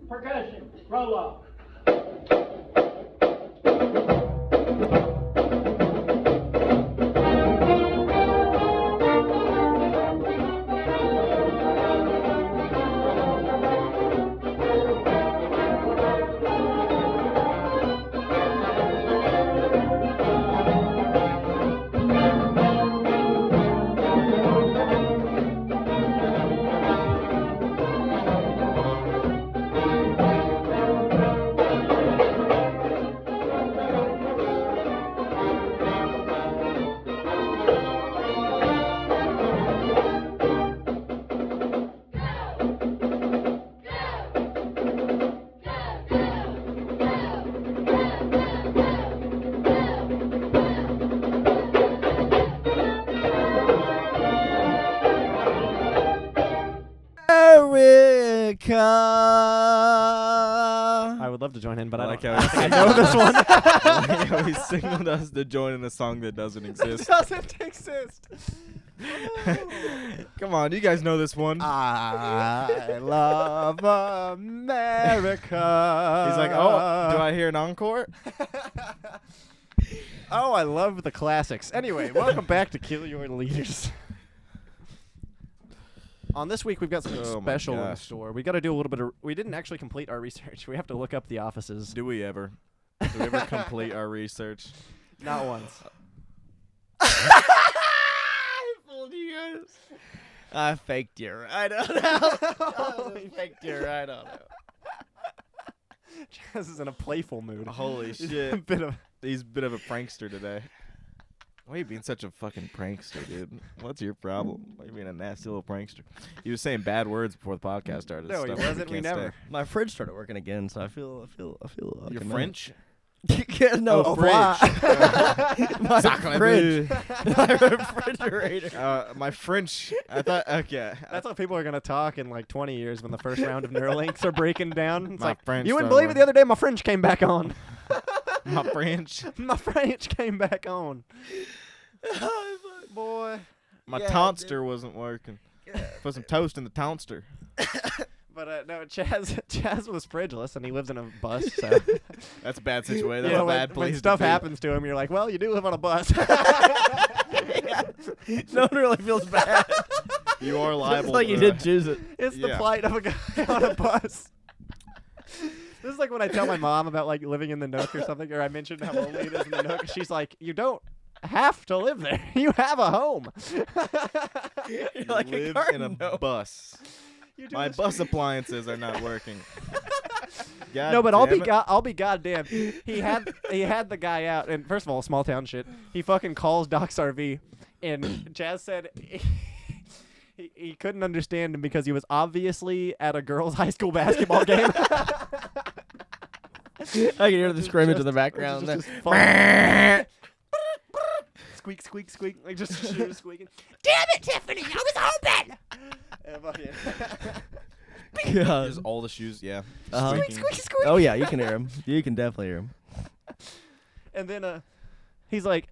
Percussion. Roll off. I would love to join in, but I like don't how think I know this one. I like how he signaled us to join in a song that doesn't exist. Doesn't exist. Come on, you guys know this one. I love America. He's like, oh, do I hear an encore? Oh, I love the classics. Anyway, welcome back to Kill Your Leaders. On this week, we've got something special in store. We got to do a little bit of... We didn't actually complete our research. We have to look up the offices. Do we ever? Do we ever complete our research? Not once. I fooled you guys. I faked you right on out. I faked you right on out. Chaz is in a playful mood. Holy shit. He's a bit of a prankster today. Why are you being such a fucking prankster, dude? What's your problem? Why are you being a nasty little prankster? He was saying bad words before the podcast started. No, he Stuff wasn't. We never. My fridge started working again, so I feel. You're French? No, Oh, fridge. My Sacre fridge. bleu. My refrigerator. My French. I thought. Okay. That's how people are going to talk in like 20 years when the first round of Neuralinks are breaking down. It's My like, French you wouldn't don't believe it, the other day my French came back on. My French. My French came back on. Boy. My Yeah, toaster wasn't working. Put some toast in the toaster. But no, Chaz was fridgeless, and he lives in a bus, so... That's a bad situation. That's You know, a bad when place stuff to be. happens to him, you're like, well, you do live on a bus. No one really feels bad. You are liable. It's like to you did choose it. It's the Yeah. plight of a guy on a bus. This is like when I tell my mom about like living in the Nook or something, or I mentioned how lonely it is in the Nook. She's like, "You don't have to live there. You have a home." You're You like live a in a garden. bus. You do My this- bus appliances are not working. God No, but damn it. I'll be goddamn. He had the guy out, and first of all, small town shit. He fucking calls Doc's RV, and Chaz said he couldn't understand him because he was obviously at a girls' high school basketball game. I can hear the scrimmage in the background. Just fun. Squeak, squeak, squeak, like just shoes squeaking. Damn it, Tiffany! I was hoping. God. Just all the shoes, yeah. Uh-huh. Squeaking. Squeak, squeak. Oh yeah, you can hear him. You can definitely hear him. And then he's like,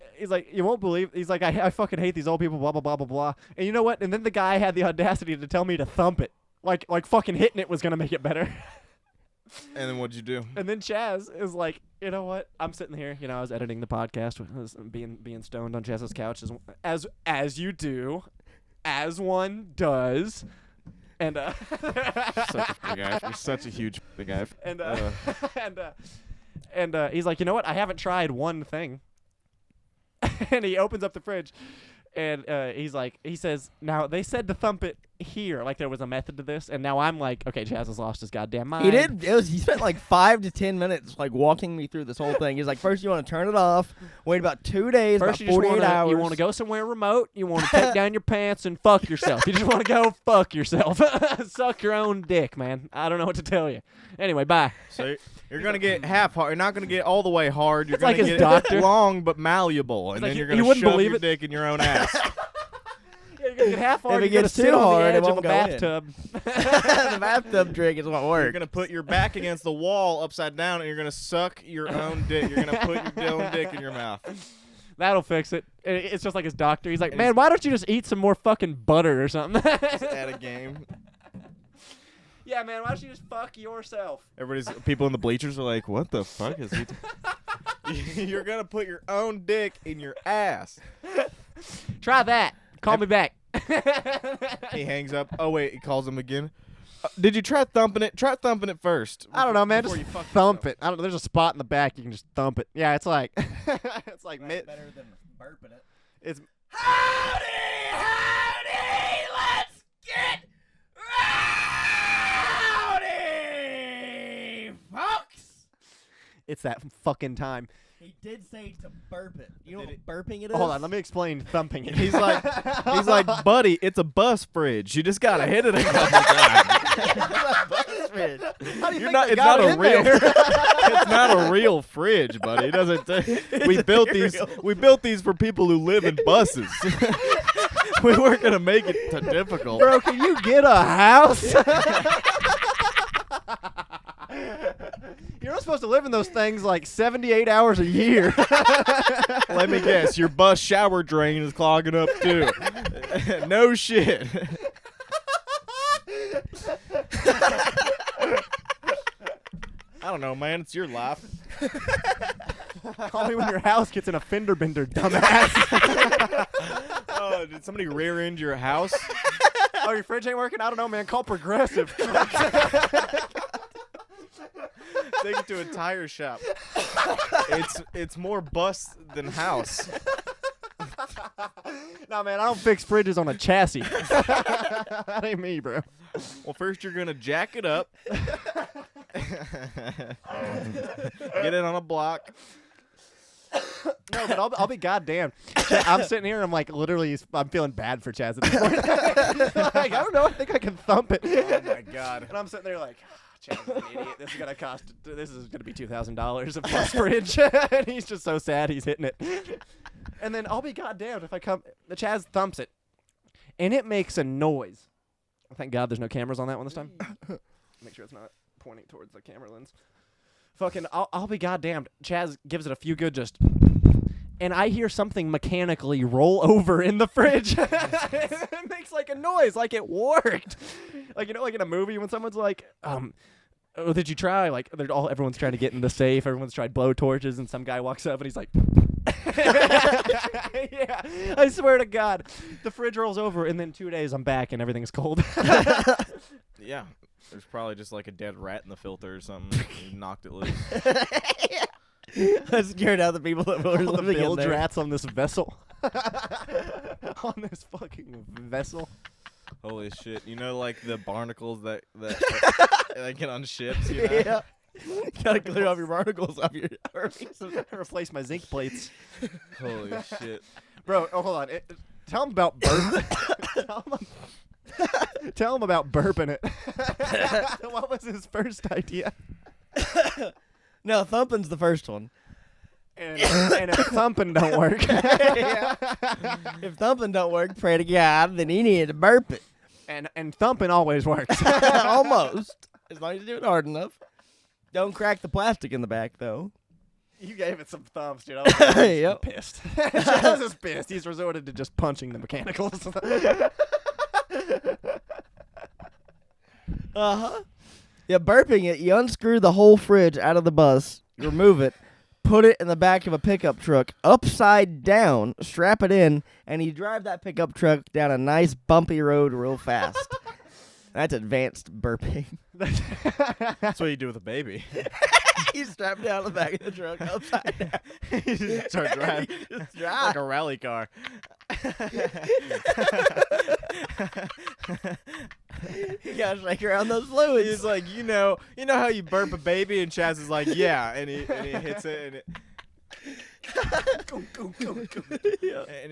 you won't believe. He's like, I fucking hate these old people. Blah blah blah blah blah. And you know what? And then the guy had the audacity to tell me to thump it, like fucking hitting it was gonna make it better. And then what'd you do? And then Chaz is like, you know what? I'm sitting here, I was editing the podcast, was being stoned on Chaz's couch as you do, as one does, and Such a big guy. You're such a huge big guy. and he's like, you know what? I haven't tried one thing. And he opens up the fridge, and he says, now they said to thump it here, like there was a method to this, and now I'm like, okay, Chaz has lost his goddamn mind. He did. He spent like 5 to 10 minutes like walking me through this whole thing. He's like, first you want to turn it off, wait about 2 days, First, about 48 hours. You want to go somewhere remote. You want to take down your pants and fuck yourself. You just want to go fuck yourself. Suck your own dick, man. I don't know what to tell you. Anyway, bye. So you're going to get half hard. You're not going to get all the way hard. You're It's going like to his get doctor. long but malleable. And like then you- you're going you to wouldn't shove believe your it. dick in your own ass. Yeah, you're gonna get half hard. If it You're gonna gets sit too on hard, the it edge of a won't go in. bathtub. The bathtub trick is what You're works. going to put your back against the wall upside down, and you're going to suck your own dick. You're going to put your own dick in your mouth. That'll fix it. It's just like his doctor. He's like, And man, he's- why don't you just eat some more fucking butter or something? At a game. Yeah, man, why don't you just fuck yourself? People in the bleachers are like, what the fuck is he? You're gonna put your own dick in your ass. Try that. Call me back. He hangs up. Oh wait, he calls him again. Did you try thumping it? Try thumping it first. I don't know, man. Before Just you fuck thump yourself. it. I don't. There's a spot in the back you can just thump it. Yeah, it's like it's like Better than burping it. it's Howdy, let's get rowdy, folks. it's that fucking time. He did say to burp it. You know Did what burping it is? Hold on, let me explain thumping it. He's like, buddy, it's a bus fridge. You just gotta hit it a couple times. How do you You're think not. they It's got not it a in real. there? It's not a real fridge, buddy. It doesn't. We built these. We built these for people who live in buses. We weren't gonna make it too difficult. Bro, can you get a house? You're not supposed to live in those things like 78 hours a year. Let me guess. Your bus shower drain is clogging up too. No shit. I don't know, man. It's your life. Call me when your house gets in a fender bender, dumbass. Oh, did somebody rear end your house? Oh, your fridge ain't working? I don't know, man. Call Progressive. Take it to a tire shop. It's more bus than house. No, man, I don't fix fridges on a chassis. That ain't me, bro. Well, first you're gonna jack it up. Get it on a block. No, but I'll be goddamn. I'm sitting here and I'm like, literally, I'm feeling bad for Chaz at this point. Like, I don't know. I think I can thump it. Oh my god. And I'm sitting there like, Chaz is an idiot. This is gonna be $2,000 of bus fridge. And he's just so sad he's hitting it. And then I'll be goddamned if the Chaz thumps it, and it makes a noise. Thank God there's no cameras on that one this time. Make sure it's not pointing towards the camera lens. Fucking, I'll be goddamned. Chaz gives it a few good just, and I hear something mechanically roll over in the fridge. It makes like a noise, like it worked. Like, you know, like in a movie when someone's like, oh, did you try? Like, everyone's trying to get in the safe. Everyone's tried blow torches, and some guy walks up and he's like, yeah, I swear to God, the fridge rolls over, and then 2 days I'm back and everything's cold. Yeah. There's probably just like a dead rat in the filter or something. You knocked it loose. I scared out the people that were All the living in bilge there. rats on this vessel. On this fucking vessel. Holy shit. You know, like the barnacles that get on ships, you know? Yeah. Gotta clear off your barnacles off your armies. Replace my zinc plates. Holy shit. Bro, hold on. Tell him about tell him about burping it. What was his first idea? No, thumping's the first one. And if thumping don't work. If thumping don't work, pray to God, then he needed to burp it. And thumping always works. Almost. As long as you do it hard enough. Don't crack the plastic in the back, though. You gave it some thumbs, dude. I was Yep. pissed. I was just pissed. He's resorted to just punching the mechanicals. Uh-huh. Yeah, burping it, you unscrew the whole fridge out of the bus, you remove it, put it in the back of a pickup truck, upside down, strap it in, and you drive that pickup truck down a nice bumpy road real fast. That's advanced burping. That's what you do with a baby. You strap down the back of the truck upside down. You just start driving. Just Like drive. a rally car. You gotta shake around those fluids. He's like, you know how you burp a baby, and Chaz is like, yeah, and he hits it, and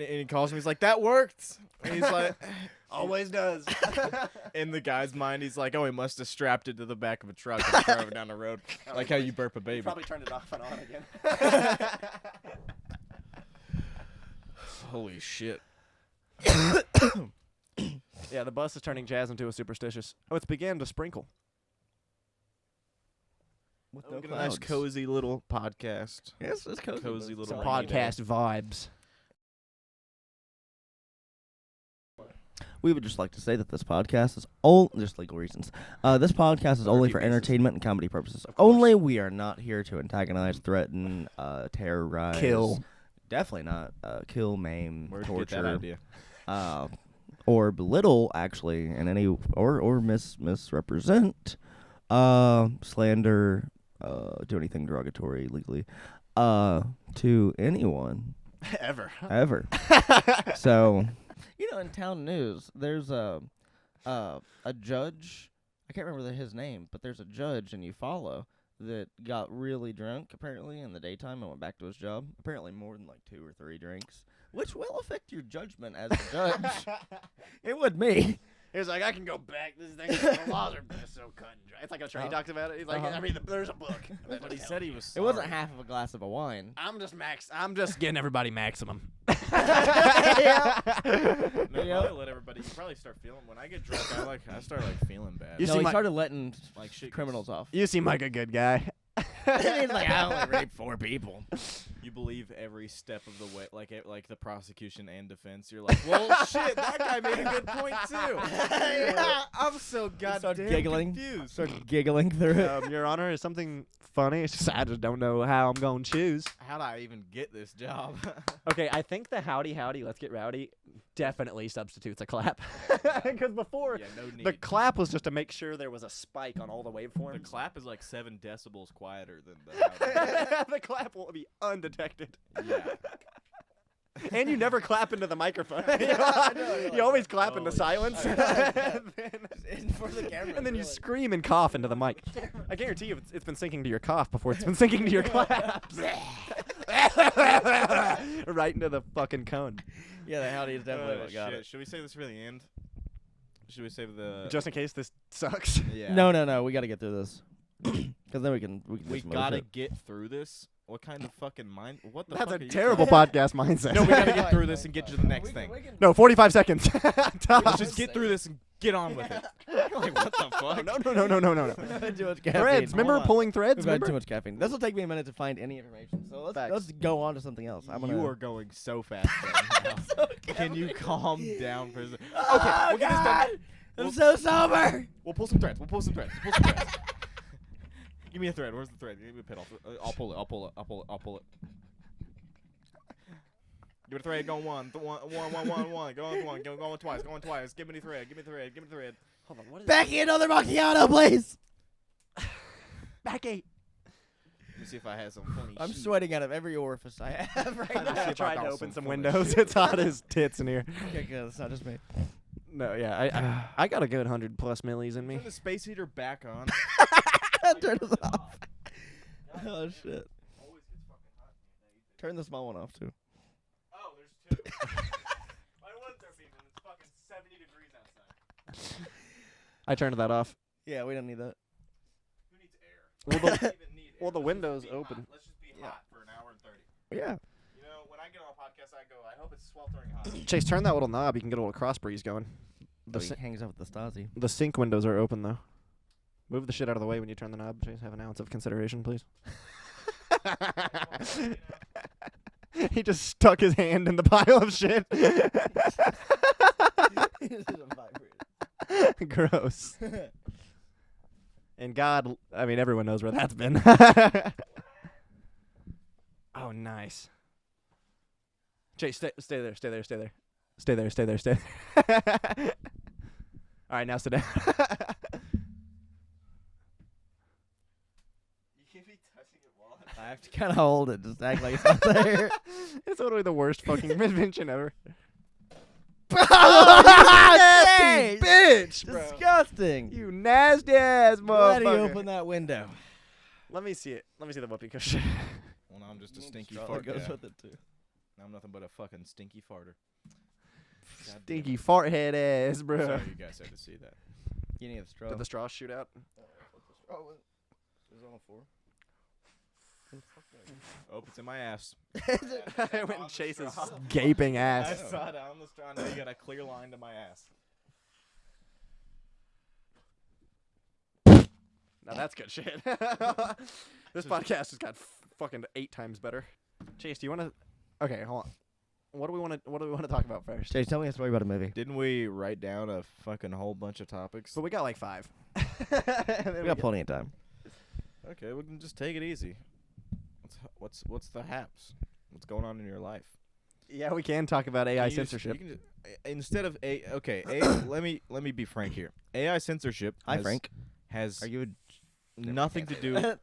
and he calls me. He's like, that worked. And he's like, Always does. in the guy's mind, he's like, oh, he must have strapped it to the back of a truck and drove it down the road, like how you burp a baby. Probably turned it off and on again. Holy shit. Yeah, the bus is turning Jazz into a superstitious. Oh, it's began to sprinkle. With Look at a nice cozy little podcast. Yes, it's cozy. Cozy little Some podcast vibes. We would just like to say that this podcast is just legal reasons. This podcast is only for entertainment and comedy purposes. Only. We are not here to antagonize, threaten, terrorize. Kill. Definitely not. Kill, maim, Where'd you get that torture. idea? Or belittle, actually, in any or misrepresent, slander, do anything derogatory legally, to anyone Ever. ever. So, in town news, there's a judge. I can't remember his name, but there's a judge and you follow that got really drunk apparently in the daytime and went back to his job. Apparently more than like 2 or 3 drinks, which will affect your judgment as a judge. It would me. He was like, I can go back. This thing, the laws are just so cut and dry. It's like a show. He talks about it. He's like, I mean, there's a book. But he said he was It sorry. wasn't half of a glass of a wine. I'm just getting everybody maximum. No, Yeah. probably let everybody. You probably start feeling. When I get drunk, I start feeling bad. You No, see he my- started letting Like shit criminals off. You seem like a good guy. He's like, I only raped 4 people. You believe every step of the way, like the prosecution and defense. You're like, well, shit, that guy made a good point too. I'm so goddamn giggling. confused. Started giggling through it. Your Honor, is something funny? It's just, I just don't know how I'm going to choose. How'd I even get this job? Okay, I think the howdy, let's get rowdy definitely substitutes a clap. Because before, Yeah, no need. the clap was just to make sure there was a spike on all the waveforms. The clap is like 7 decibels quieter than the. The clap will be undetected. Yeah. And you never clap into the microphone. know, You always clap into Holy silence. shit. And For the camera. then you scream and cough into the mic. I guarantee you it's been syncing to your cough before it's been syncing to your claps. Right into the fucking cone. Yeah, the howdy is definitely Oh, what got shit. it. Should we save this for the end? Should we save the? Just in case this sucks. Yeah. No. We got to get through this. Because then we can do We some other gotta shit. get through this. What kind of fucking mind? What the That's fuck a are you terrible talking podcast mindset. about? No, we gotta get through this and get to the next thing. No, 45 seconds. Let's just get through this and get on with it. Like, what the fuck? No. We've had too much caffeine. Threads. Remember Hold on. pulling threads? We've had Remember? too much caffeine. This will take me a minute to find any information. So Facts. let's go on to something else. You are going so fast right now. so Can you calm down for a second? Okay, Oh, we'll get this God! done. I'm so sober. We'll pull some threads. Give me a thread. Where's the thread? Give me a pin. I'll pull it. Give it a thread. Go on one. Go on twice. Give me the thread. Hold on. What is Becky, another macchiato, please. Becky? Let me see if I have some funny I'm shit. sweating out of every orifice I have right Let's see now. I if I tried got to open some funny windows. shit. It's hot as tits in here. Okay, good. It's not just me. No, yeah, I got a good 100+ millis in me. Turn the space heater back on. Turn this off. Oh, shit. Turn the small one off, too. Oh, there's 2. Why was there people? It's fucking 70 degrees outside. I turned that off. Yeah, we don't need that. Who needs air? Well, We don't even need air. well, the Let's just window's be open. hot. Let's just be hot for an hour and 30. Yeah. You know, when I get on a podcast, I go, I hope it's sweltering hot. Chase, turn that little knob. You can get a little cross breeze going. The hangs out with the Stasi. The sink windows are open, though. Move the shit out of the way when you turn the knob. Chase, have an ounce of consideration, please. He just stuck his hand in the pile of shit. Gross. And God, I mean, everyone knows where that's been. Oh, nice. Chase, stay there. All right, now sit down. You can't be touching it while I have to kind of hold it. Just act like it's not there. It's literally the worst fucking invention ever. Nasty bitch, bro. Disgusting. You nasty ass Why do you motherfucker. open that window? Let me see it. Let me see the whoopee cushion. Well, now I'm just a stinky Straw fart goes guy. with it too. Now I'm nothing but a fucking stinky farter. God damn Stinky it. fart head ass, bro. Sorry you guys had to see that. You need a straw. Did the straw shoot out? Oh, it's in my ass. I went and Chase's gaping I ass. saw it on the straw. Now you got a clear line to my ass. Now that's good shit. This podcast has got fucking 8 times better. Chase, do you want to? Okay, hold on. What do we want to talk about first? Chase, tell me a story about a movie. Didn't we write down a fucking whole bunch of topics? But we got like 5. We got plenty of time. Okay, we can just take it easy. What's the haps? What's going on in your life? Yeah, we can talk about AI censorship. Instead of let me be frank here. AI censorship. Hi, Frank. Has Are you nothing to do.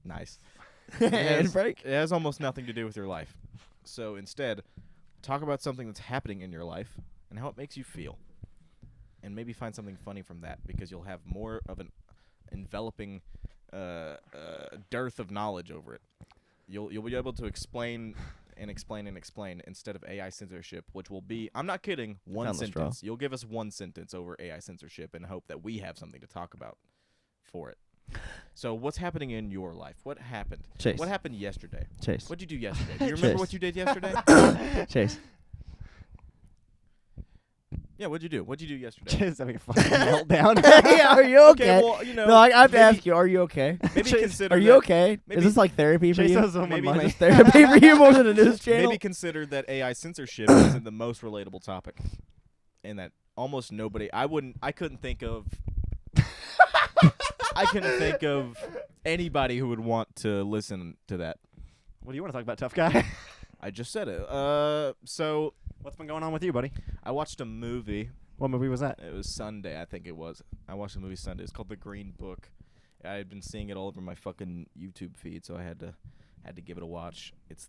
Nice. and Frank? It has almost nothing to do with your life. So instead, talk about something that's happening in your life and how it makes you feel, and maybe find something funny from that, because you'll have more of an enveloping dearth of knowledge over it. You'll be able to explain instead of AI censorship, which will be, I'm not kidding, one sentence. You'll give us one sentence over AI censorship and hope that we have something to talk about for it. So what's happening in your life? What happened? Chase. What happened yesterday? Chase. What'd you do yesterday? Do you remember Chase. what you did yesterday? Chase. Yeah, what'd you do? What'd you do yesterday? Just having a fucking meltdown. Yeah, are you okay? well, you know. No, I have to ask you, are you okay? Maybe Chase, consider Are you that- okay? maybe- Is this like therapy for Chase you? owes someone Maybe money. Is this therapy for you more than a news channel? Maybe consider that AI censorship isn't the most relatable topic, and that almost nobody. I couldn't think of. I couldn't think of anybody who would want to listen to that. What do you want to talk about, tough guy? I just said it. So What's been going on with you, buddy? I watched a movie. What movie was that? It was Sunday, I think it was. I watched the movie Sunday. It's called The Green Book. I had been seeing it all over my fucking YouTube feed, so I had to give it a watch. It's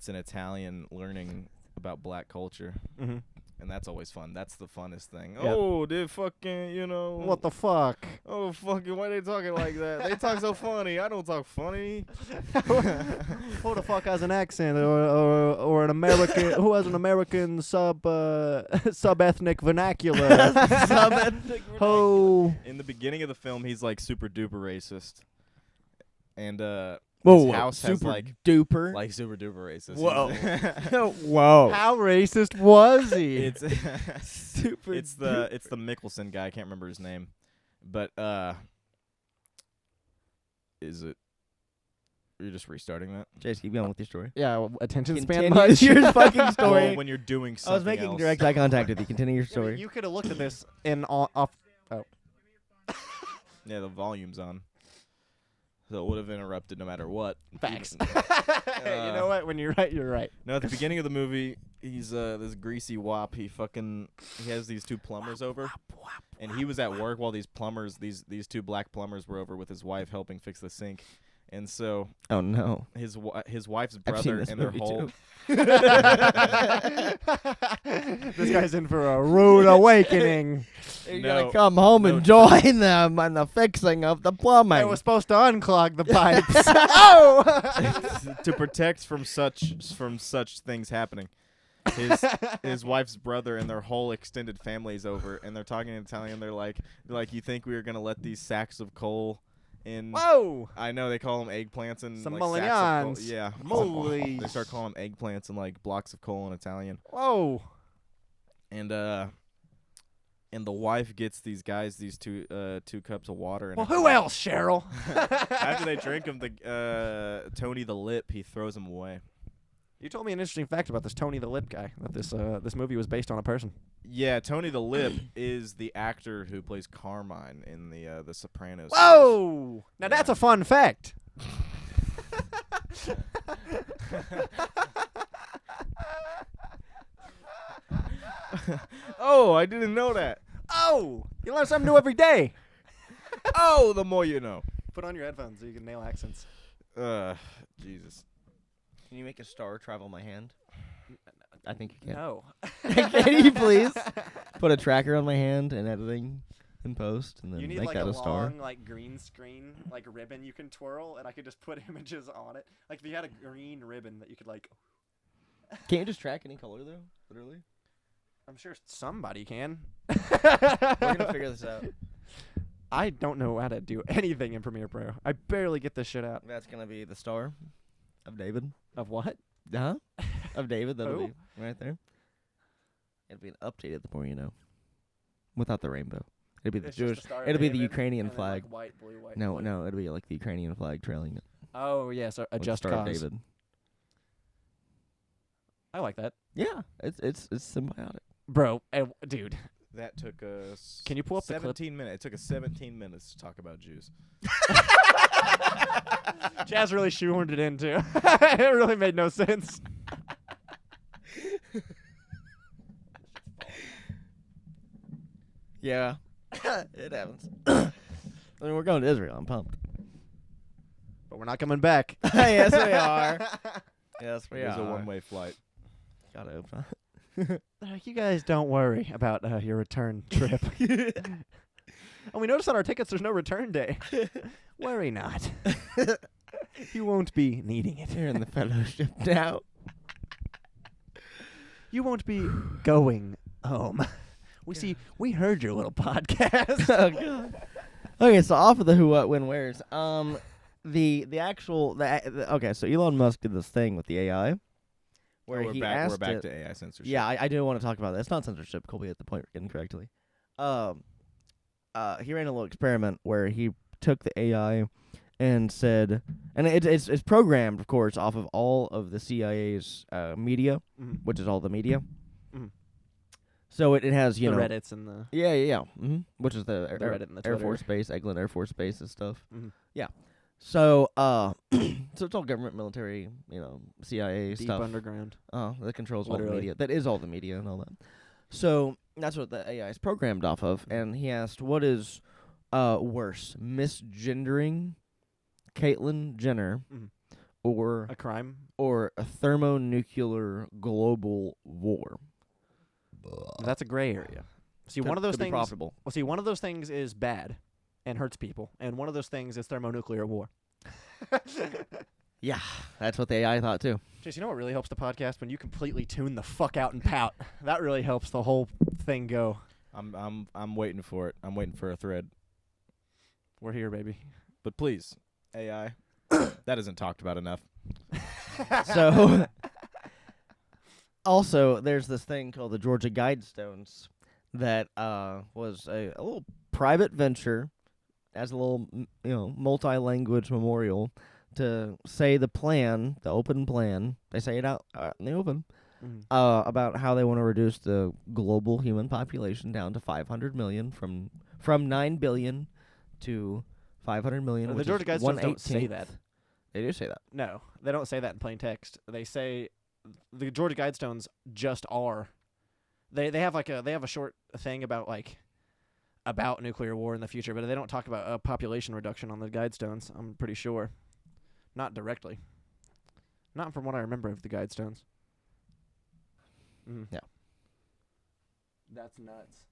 an Italian learning about black culture, Mm-hmm. and that's always fun. That's the funnest thing. Yep. Oh, they fucking, What the fuck? Oh, fucking, why they talking like that? They talk so funny. I don't talk funny. Who the fuck has an accent or an American? Who has an American sub-ethnic vernacular? Sub-ethnic Oh, In the beginning of the film, he's like super duper racist, and Whoa, his house has super like duper. super duper racist. Whoa. Whoa. how racist was he? It's Super it's the Mickelson guy. I can't remember his name, but is it? Are you just restarting that? Chase, keep going with your story. Yeah, attention span Continue much. your fucking story. Well, when you're doing something I was making else. direct eye contact with you. Continue your Yeah, but story. you could have looked at this in off. Yeah, the volume's on. So it would have interrupted no matter what. Facts. You know what? When you're right, you're right. No, at the beginning of the movie, he's this greasy wop. He has these two plumbers over, and he was at work while these two black plumbers were over with his wife helping fix the sink, and so Oh no. his wife's I've seen brother this and their movie whole too. This guy's in for a rude awakening. You're No. gonna come home and join them on the fixing of the plumbing. I was supposed to unclog the pipes. Oh! to protect from such things happening. His wife's brother and their whole extended family's over, and they're talking in Italian. They're like, you think we were gonna let these sacks of coal in? Whoa! I know they call them eggplants and Some like sacks of coal. mullions. Yeah, Moly. They start calling them eggplants and like blocks of coal in Italian. Whoa! And the wife gets these guys these two cups of water. And Well, who else, Cheryl? after they drink them, Tony the Lip, he throws them away. You told me an interesting fact about this Tony the Lip guy. That this movie was based on a person. Yeah, Tony the Lip is the actor who plays Carmine in the Sopranos. Whoa! Now Yeah. that's a fun fact. Oh, I didn't know that. Oh! You learn something new every day. Oh, the more you know. Put on your headphones so you can nail accents. Jesus. Can you make a star travel my hand? I think you can. No. Can you please put a tracker on my hand and editing in post and then You need make like that a a star? long, like green screen, like ribbon you can twirl, and I could just put images on it. Like if you had a green ribbon that you could like. Can't you just track any color though? Literally. I'm sure somebody can. We're gonna figure this out. I don't know how to do anything in Premiere Pro. I barely get this shit out. That's gonna be the star of David. Of what? Huh? Of David. That'll Who? be right there. It'll be an updated the more you know. Without the rainbow. It'll be the It's just Jewish. the Star of It'll be the David, Ukrainian and then, flag. like, white, blue, white, No, blue. no, it'll be like the Ukrainian flag trailing it. Oh yeah, so a with the just Star of cause. David. I like that. Yeah, it's symbiotic. Bro, dude. That took us. Can you pull up the clip? 17 minutes. It took us 17 minutes to talk about Jews. Jazz really shoehorned it in, too. It really made no sense. Yeah, it happens. I mean, we're going to Israel. I'm pumped. But we're not coming back. Yes, we are. Yes, we It was are. a one-way flight. Gotta open. You guys don't worry about your return trip. And we noticed on our tickets there's no return day. Worry not. You won't be needing it. You're in the fellowship now. You won't be going home. We heard your little podcast. Oh, God. Okay, so off of the who, what, when, where's. Okay, so Elon Musk did this thing with the AI. Where we're he back, asked we're back it, to AI censorship. Yeah, I do want to talk about that. It's not censorship. Colby hit the point incorrectly. He ran a little experiment where he took the AI and said, and it's programmed, of course, off of all of the CIA's media, which is all the media. So it has, the Reddits and the yeah, which is the Reddit and the Air Twitter. Force Base, Eglin Air Force Base and stuff. Yeah. So so it's all government, military, CIA Deep stuff. underground. That controls all Literally. the media. That is all the media and all that. So that's what the AI is programmed off of. And he asked, what is worse, misgendering Caitlyn Jenner or A crime? or a thermonuclear global war? That's a gray area. See, one of those Could be things. profitable. Well, see, one of those things is bad and hurts people, and one of those things is thermonuclear war. Yeah, that's what the AI thought too. Chase, you know what really helps the podcast? When you completely tune the fuck out and pout. That really helps the whole thing go. I'm waiting for it. I'm waiting for a thread. We're here, baby. But please, AI, that isn't talked about enough. So, also, there's this thing called the Georgia Guidestones that was a little private venture as a little, multi-language memorial to say the plan, the open plan. They say it out in the open about how they want to reduce the global human population down to 500 million from 9 billion to 500 million. The which Georgia is Guidestones don't say 1/18th. that. They do say that. No, they don't say that in plain text. They say the Georgia Guidestones just are. They have a short thing about nuclear war in the future, but they don't talk about population reduction on the Guidestones. I'm pretty sure, not directly. Not from what I remember of the Guidestones. Yeah. That's nuts.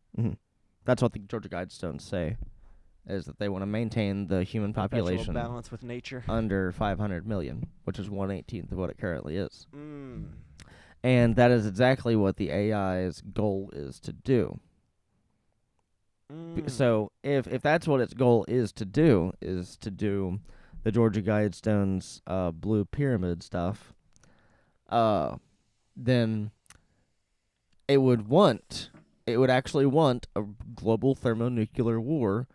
That's what the Georgia Guidestones say, is that they want to maintain the human Perpetual population balance with nature. under 500 million, which is 1/18th of what it currently is. Mm. And that is exactly what the AI's goal is to do. So if that's what its goal is to do the Georgia Guidestones blue pyramid stuff, then it would actually want a global thermonuclear war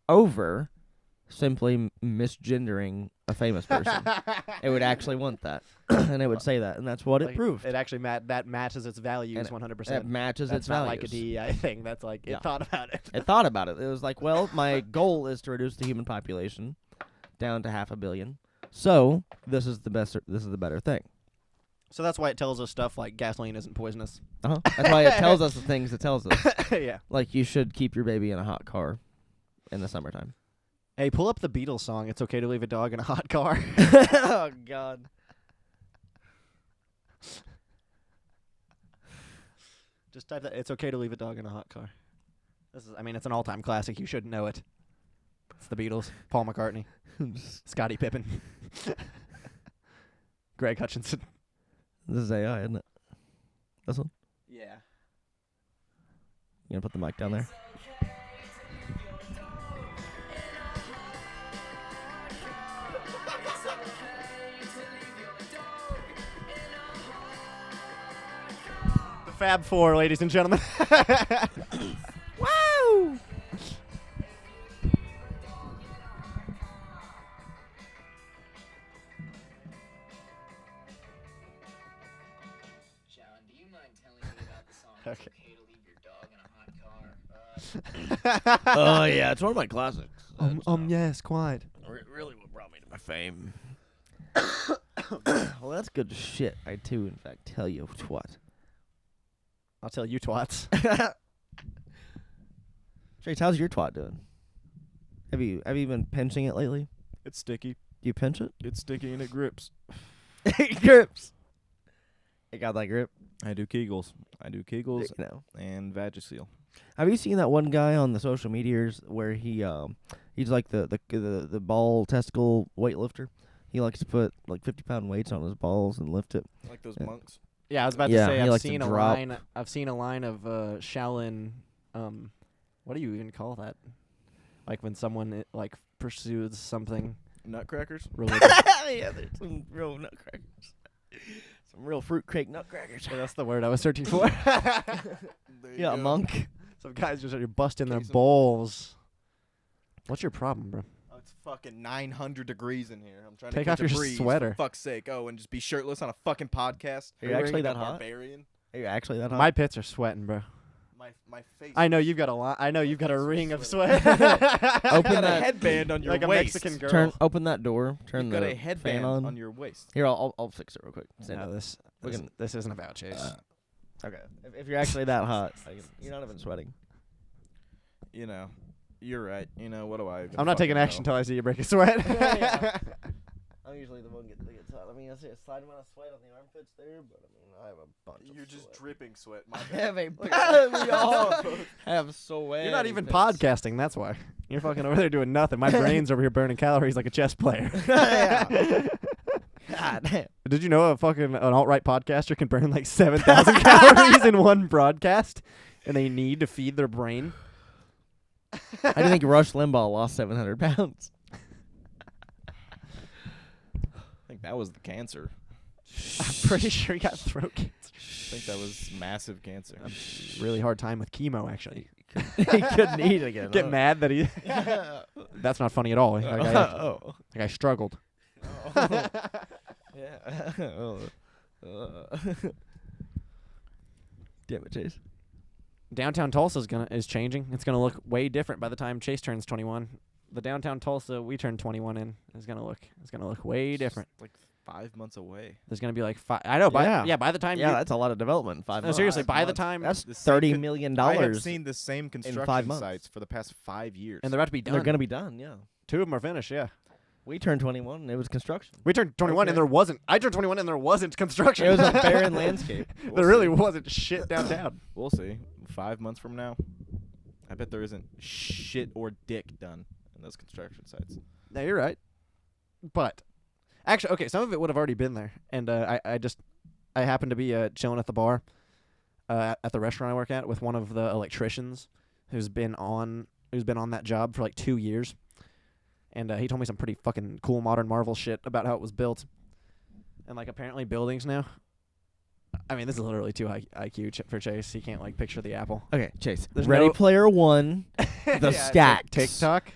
over simply misgendering a famous person. It would actually want that, and it would say that, and that's what it proved. It actually that matches its values 100%. It matches That's its not values. like a DEI thing. That's like it thought about it. It thought about it. It was like, well, my goal is to reduce the human population down to 500 million. So this is the best. This is the better thing. So that's why it tells us stuff like gasoline isn't poisonous. That's why it tells us the things it tells us. Yeah. Like you should keep your baby in a hot car in the summertime. Hey, pull up the Beatles song. It's okay to leave a dog in a hot car. Oh God. Just type that. It's okay to leave a dog in a hot car. It's an all-time classic. You should know it. It's the Beatles. Paul McCartney. Scottie Pippen. Greg Hutchinson. This is AI, isn't it? This one? Yeah. You gonna put the mic down there? The Fab Four, ladies and gentlemen. Wow! Okay. Oh yeah, it's one of my classics. Yes, quite. Really what brought me to my fame. Well, that's good shit. I too, in fact, tell you what. I'll tell you twats. Chase, how's your twat doing? Have you been pinching it lately? It's sticky. Do you pinch it? It's sticky and it grips. It grips. It got that grip. I do Kegels. You know. And Vagisil. Have you seen that one guy on the social medias where he's like the ball testicle weightlifter? He likes to put like 50-pound weights on his balls and lift it. Like those Yeah. monks. Yeah, I was about Yeah, to say he I've likes to seen a drop. line. I've seen a line of Shaolin. What do you even call that? Like when someone like pursues something Nutcrackers. religious. Yeah, there's some real nutcrackers. Some real fruitcake nutcrackers. Yeah, that's the word I was searching for. Yeah, a monk. Some guys just started busting their Case in point. balls. What's your problem, bro? Oh, it's fucking 900 degrees in here. I'm trying Take to off catch a your breeze, sweater. For fuck's sake. Oh, and just be shirtless on a fucking podcast. Are you actually Like that a hot? Barbarian. Are you actually that hot? My pits are sweating, bro. My face. I know you've got a lot. I know you've got a face is ring of sweating. sweat. You Open got a that- headband on your like a waist. Mexican girl. Open that door. Turn You've the got a headband fan on your waist. Here, I'll fix it real quick. Stand No, up. We can- this isn't about Chase. Okay. If you're actually that hot, you're not even sweating. You know, you're right. You know, what do I? I'm not taking action until I see you break a sweat. Yeah. I'm usually the one that gets hot. I mean, I see a slight amount of sweat on the armpits there, but I mean, I have a bunch You're of just sweat. dripping sweat. I My have a bad. we all have sweat. You're not even pits. podcasting. That's why. You're fucking over there doing nothing. My brain's over here burning calories like a chess player. Yeah. God damn. Did you know an alt-right podcaster can burn like 7,000 calories in one broadcast, and they need to feed their brain? I didn't think Rush Limbaugh lost 700 pounds. I think that was the cancer. I'm pretty sure he got throat cancer. I think that was massive cancer. Really hard time with chemo, actually. He couldn't eat again. Get mad that he. That's not funny at all. That guy struggled. Yeah. Damn it, Chase. Downtown Tulsa is changing. It's gonna look way different by the time Chase turns 21. The downtown Tulsa we turned 21 in is gonna look way different. Like 5 months away. There's gonna be like 5. I know. By the time Yeah, you that's a lot of development in 5 no, months. seriously, 5 by the months. time That's The same $30 con- million. I have seen the same 5 construction months. sites for the past 5 years. and they're about to be done. They're gonna be done. Yeah. 2 of them are finished. Yeah. We turned 21 and it was construction. We turned 21 and Okay. there wasn't. I turned 21 and there wasn't construction. It was a barren landscape. There really wasn't shit downtown. We'll see. 5 months from now, I bet there isn't shit or dick done in those construction sites. No, you're right. But actually, okay, some of it would have already been there, and I happened to be chilling at the bar at the restaurant I work at with one of the electricians who's been on that job for like 2 years, and he told me some pretty fucking cool modern Marvel shit about how it was built, and like apparently buildings now. I mean, this is literally too high IQ for Chase. He can't like picture the apple. Okay, Chase. There's Ready no- Player One, the Yeah, stacks. TikTok.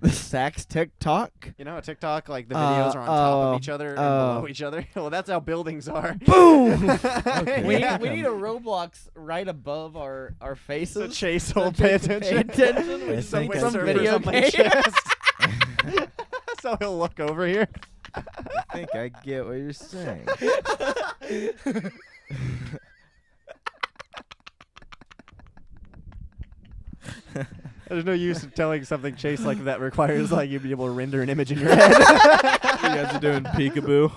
The stacks TikTok. You know, TikTok, like the videos are on top of each other and below each other. Well, that's how buildings are. Boom! Okay. we Yeah. need a Roblox right above our So faces. Chase So will pay Chase will attention. Pay attention I with think some I- video on my game. chest. So he'll look over here. I think I get what you're saying. There's no use in telling something Chase like that requires like you be able to render an image in your head. You guys are doing peekaboo.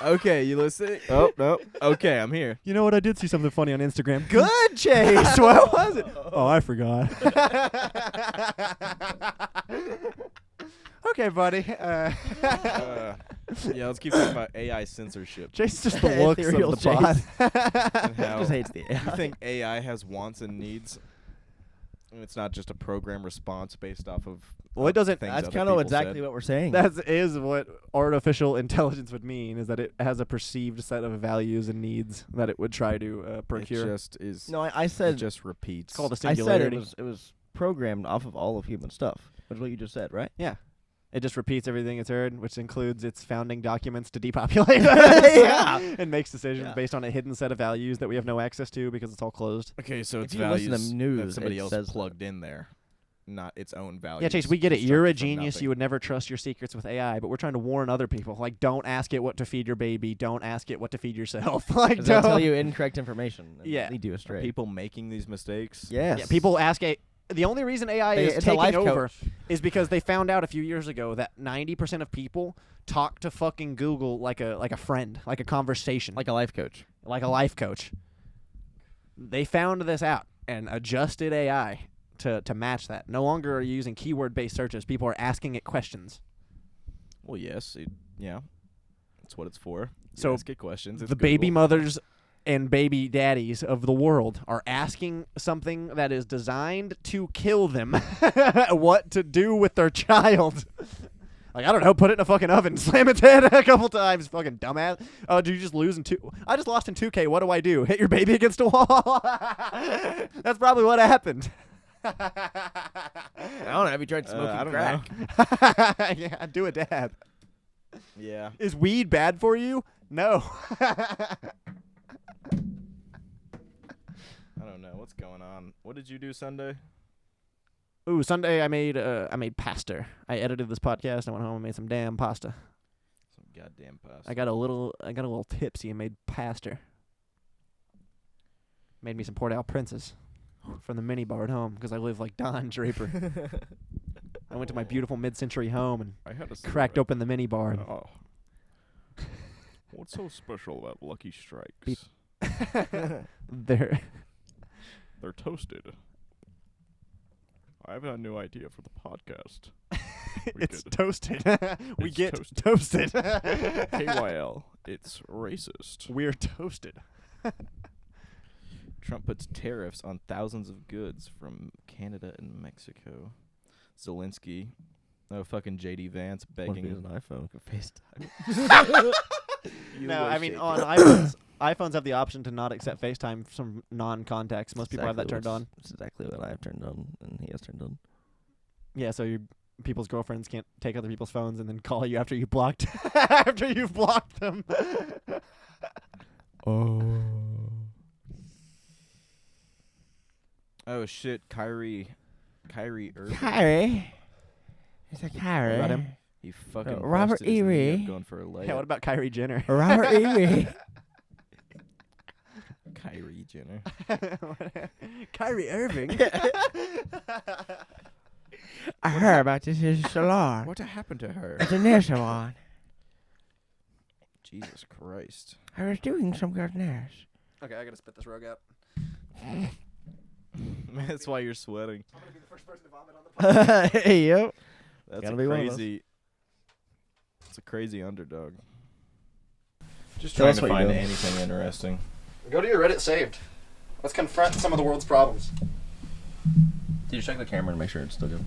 Okay, you listening? Oh, no. Okay, I'm here. You know what? I did see something funny on Instagram. Good, Chase. What was it? Oh, I forgot. Okay, buddy. Yeah, let's keep talking about AI censorship. Chase just the looks of Ethereal the pod. And how Just hates the you AI. think AI has wants and needs? And it's not just a program response based off of. Well, it doesn't. things That's other kind of people exactly said. what we're saying. That is what artificial intelligence would mean, is that it has a perceived set of values and needs that it would try to procure. It just is. No, I It said just repeats. It's called a I said singularity. it was programmed off of all of human stuff. That's what you just said, right? Yeah. It just repeats everything it's heard, which includes its founding documents to depopulate Yeah. and makes decisions Yeah. based on a hidden set of values that we have no access to because it's all closed. Okay, so If it's you listen to values news, that somebody it else says plugged in there, not its own values. Yeah, Chase, we get it. You're a constructed from genius. nothing. You would never trust your secrets with AI, but we're trying to warn other people. Like, don't ask it what to feed your baby. Don't ask it what to feed yourself. Like, Because they'll don't. tell you incorrect information. And Yeah. lead you Are astray. people making these mistakes? Yes. Yeah, people ask the only reason AI is It's a life taking over coach. is because they found out a few years ago that 90% of people talk to fucking Google like a friend, like a conversation, Like a life coach. like a life coach. They found this out and adjusted AI to match that. No longer are you using keyword-based searches. People are asking it questions. Well, yes. Yeah. That's what it's for. You So ask it questions. It's The baby Google. mothers and baby daddies of the world are asking something that is designed to kill them what to do with their child. Like, I don't know, put it in a fucking oven, slam its head a couple times, fucking dumbass. Oh, did you just lose in I just lost in 2K. What do I do? Hit your baby against a wall? That's probably what happened. I don't know. Have you tried smoking I don't crack? Yeah, do a dab. Yeah. Is weed bad for you? No. I don't know what's going on. What did you do Sunday? Ooh, Sunday I made pasta. I edited this podcast. I went home and made some damn pasta. Some goddamn pasta. I got a little tipsy and made pasta. Made me some Port Al Princes from the mini bar at home because I live like Don Draper. I went to my beautiful mid-century home and I had a cracked open the mini bar. And Oh. What's so special about Lucky Strikes? Beep. There. They're toasted. I have a new idea for the podcast. It's could- toasted. We It's get toasted. toasted. KYL. It's racist. We're toasted. Trump puts tariffs on thousands of goods from Canada and Mexico. Zelensky. No, fucking JD Vance What if he has begging. an iPhone? FaceTime. No, I mean on iPhones. iPhones have the option to not accept FaceTime from non-contacts. Most people have that turned on. That's exactly what I have turned on, and he has turned on. Yeah, so people's girlfriends can't take other people's phones and then call you after you blocked after you've blocked them. Oh shit, Kyrie Irving. Kyrie. It's a Kyrie. About him? He fucking Robert busted his knee up Erie. going for a layup. Yeah, what about Kyrie Jenner? Robert Erie. Kyrie Jenner. Kyrie Irving. I heard about this in the salon. What happened to her? It's a nail salon. Jesus Christ. I was doing some good nails. Okay, I gotta spit this rug out. That's why you're sweating. I'm gonna be the first person to vomit on the Hey, yep. That's Gotta a be one of us. crazy. It's a crazy underdog. Just Tell trying us to what you're find doing. anything interesting. Go to your Reddit saved. Let's confront some of the world's problems. Did you check the camera and make sure it's still good?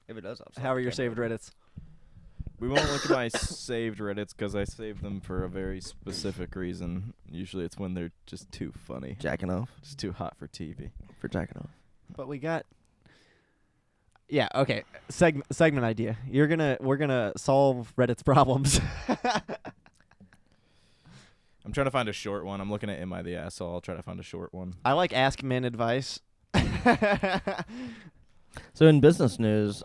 If it does, How are your saved Reddits? We won't look at my saved Reddits because I saved them for a very specific reason. Usually it's when they're just too funny. Jacking off. Just too hot for TV. For jacking off. But we got. Yeah. Okay. Segment idea. We're gonna solve Reddit's problems. I'm trying to find a short one. I'm looking at Am I the Asshole? I'll try to find a short one. I like Ask Men advice. So in business news,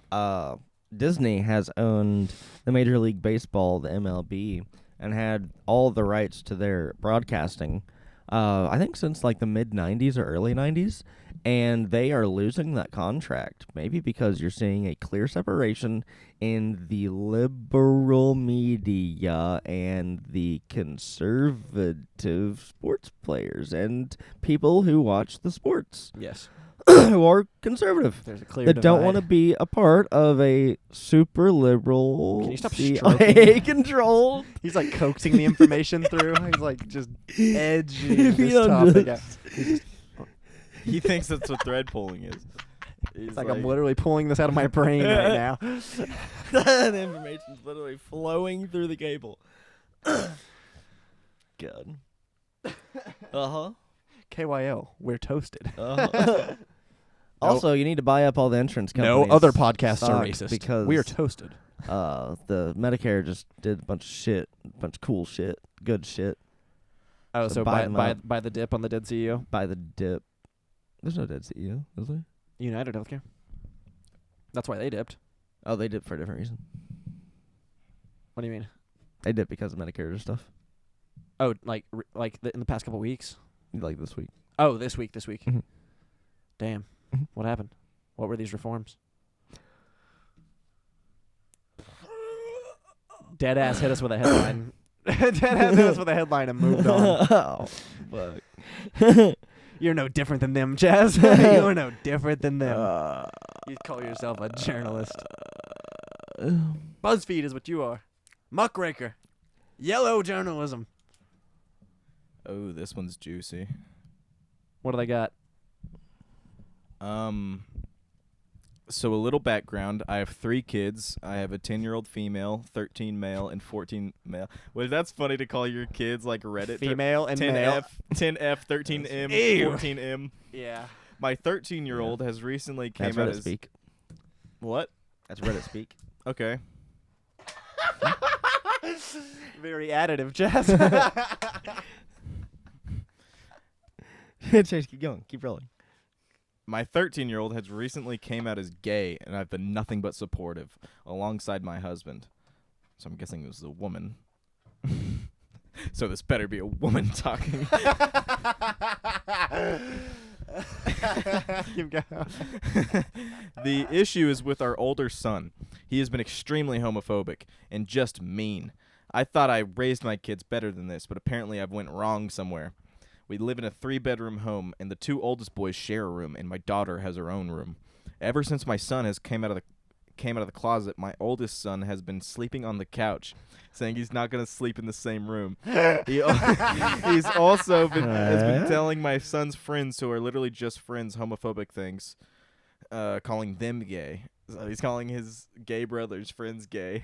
Disney has owned the Major League Baseball, the MLB, and had all the rights to their broadcasting, I think since like the mid-'90s or early 90s, and they are losing that contract, maybe because you're seeing a clear separation in the liberal media and the conservative sports players and people who watch the sports. Yes. Who are conservative, There's a clear that don't want to divide. be a part of a super liberal, Can you stop CIA stroking? controlled. He's like coaxing the information through. He's like just edging If you this don't topic do- out. He thinks that's what thread pulling is. It's like I'm literally pulling this out of my brain right now. The information's literally flowing through the cable. Good. Uh-huh. KYL, we're toasted. Uh-huh. Also, you need to buy up all the insurance No companies. other podcasts are stock racist. because We are toasted. the Medicare just did a bunch of shit, a bunch of cool shit, good shit. Oh, So so buy buy them buy the dip on the dead CEO. Buy the dip. There's no dead CEO, is there? United Healthcare. That's why they dipped. Oh, they dipped for a different reason. What do you mean? They dipped because of Medicare stuff. Oh, like in the past couple weeks. Like this week. Oh, this week. Mhm. Damn. Mhm. What happened? What were these reforms? Deadass hit us with a headline. Deadass hit us with a headline and moved on. Oh, fuck. You're no different than them, Chaz. You're no different than them. You call yourself a journalist. BuzzFeed is what you are. Muckraker. Yellow journalism. Oh, this one's juicy. What do they got? So a little background. I have 3 kids. I have a 10-year-old female, 13 male, and 14 male. Well, that's funny to call your kids like Reddit. Female and 10F, male. 10F, 13M, Ew. 14M. Yeah. My 13-year-old has recently came That's out Reddit as speak. What? That's Reddit speak. Okay. Very additive, Chaz. Chase, keep going. Keep rolling. My 13-year-old has recently came out as gay, and I've been nothing but supportive alongside my husband. So I'm guessing it was a woman. So this better be a woman talking. Keep going. The issue is with our older son. He has been extremely homophobic and just mean. I thought I raised my kids better than this, but apparently I've went wrong somewhere. We live in a 3-bedroom home, and the 2 oldest boys share a room, and my daughter has her own room. Ever since my son has came out of the closet, my oldest son has been sleeping on the couch, saying he's not going to sleep in the same room. He's also has been telling my son's friends, who are literally just friends, homophobic things, calling them gay. So he's calling his gay brother's friends gay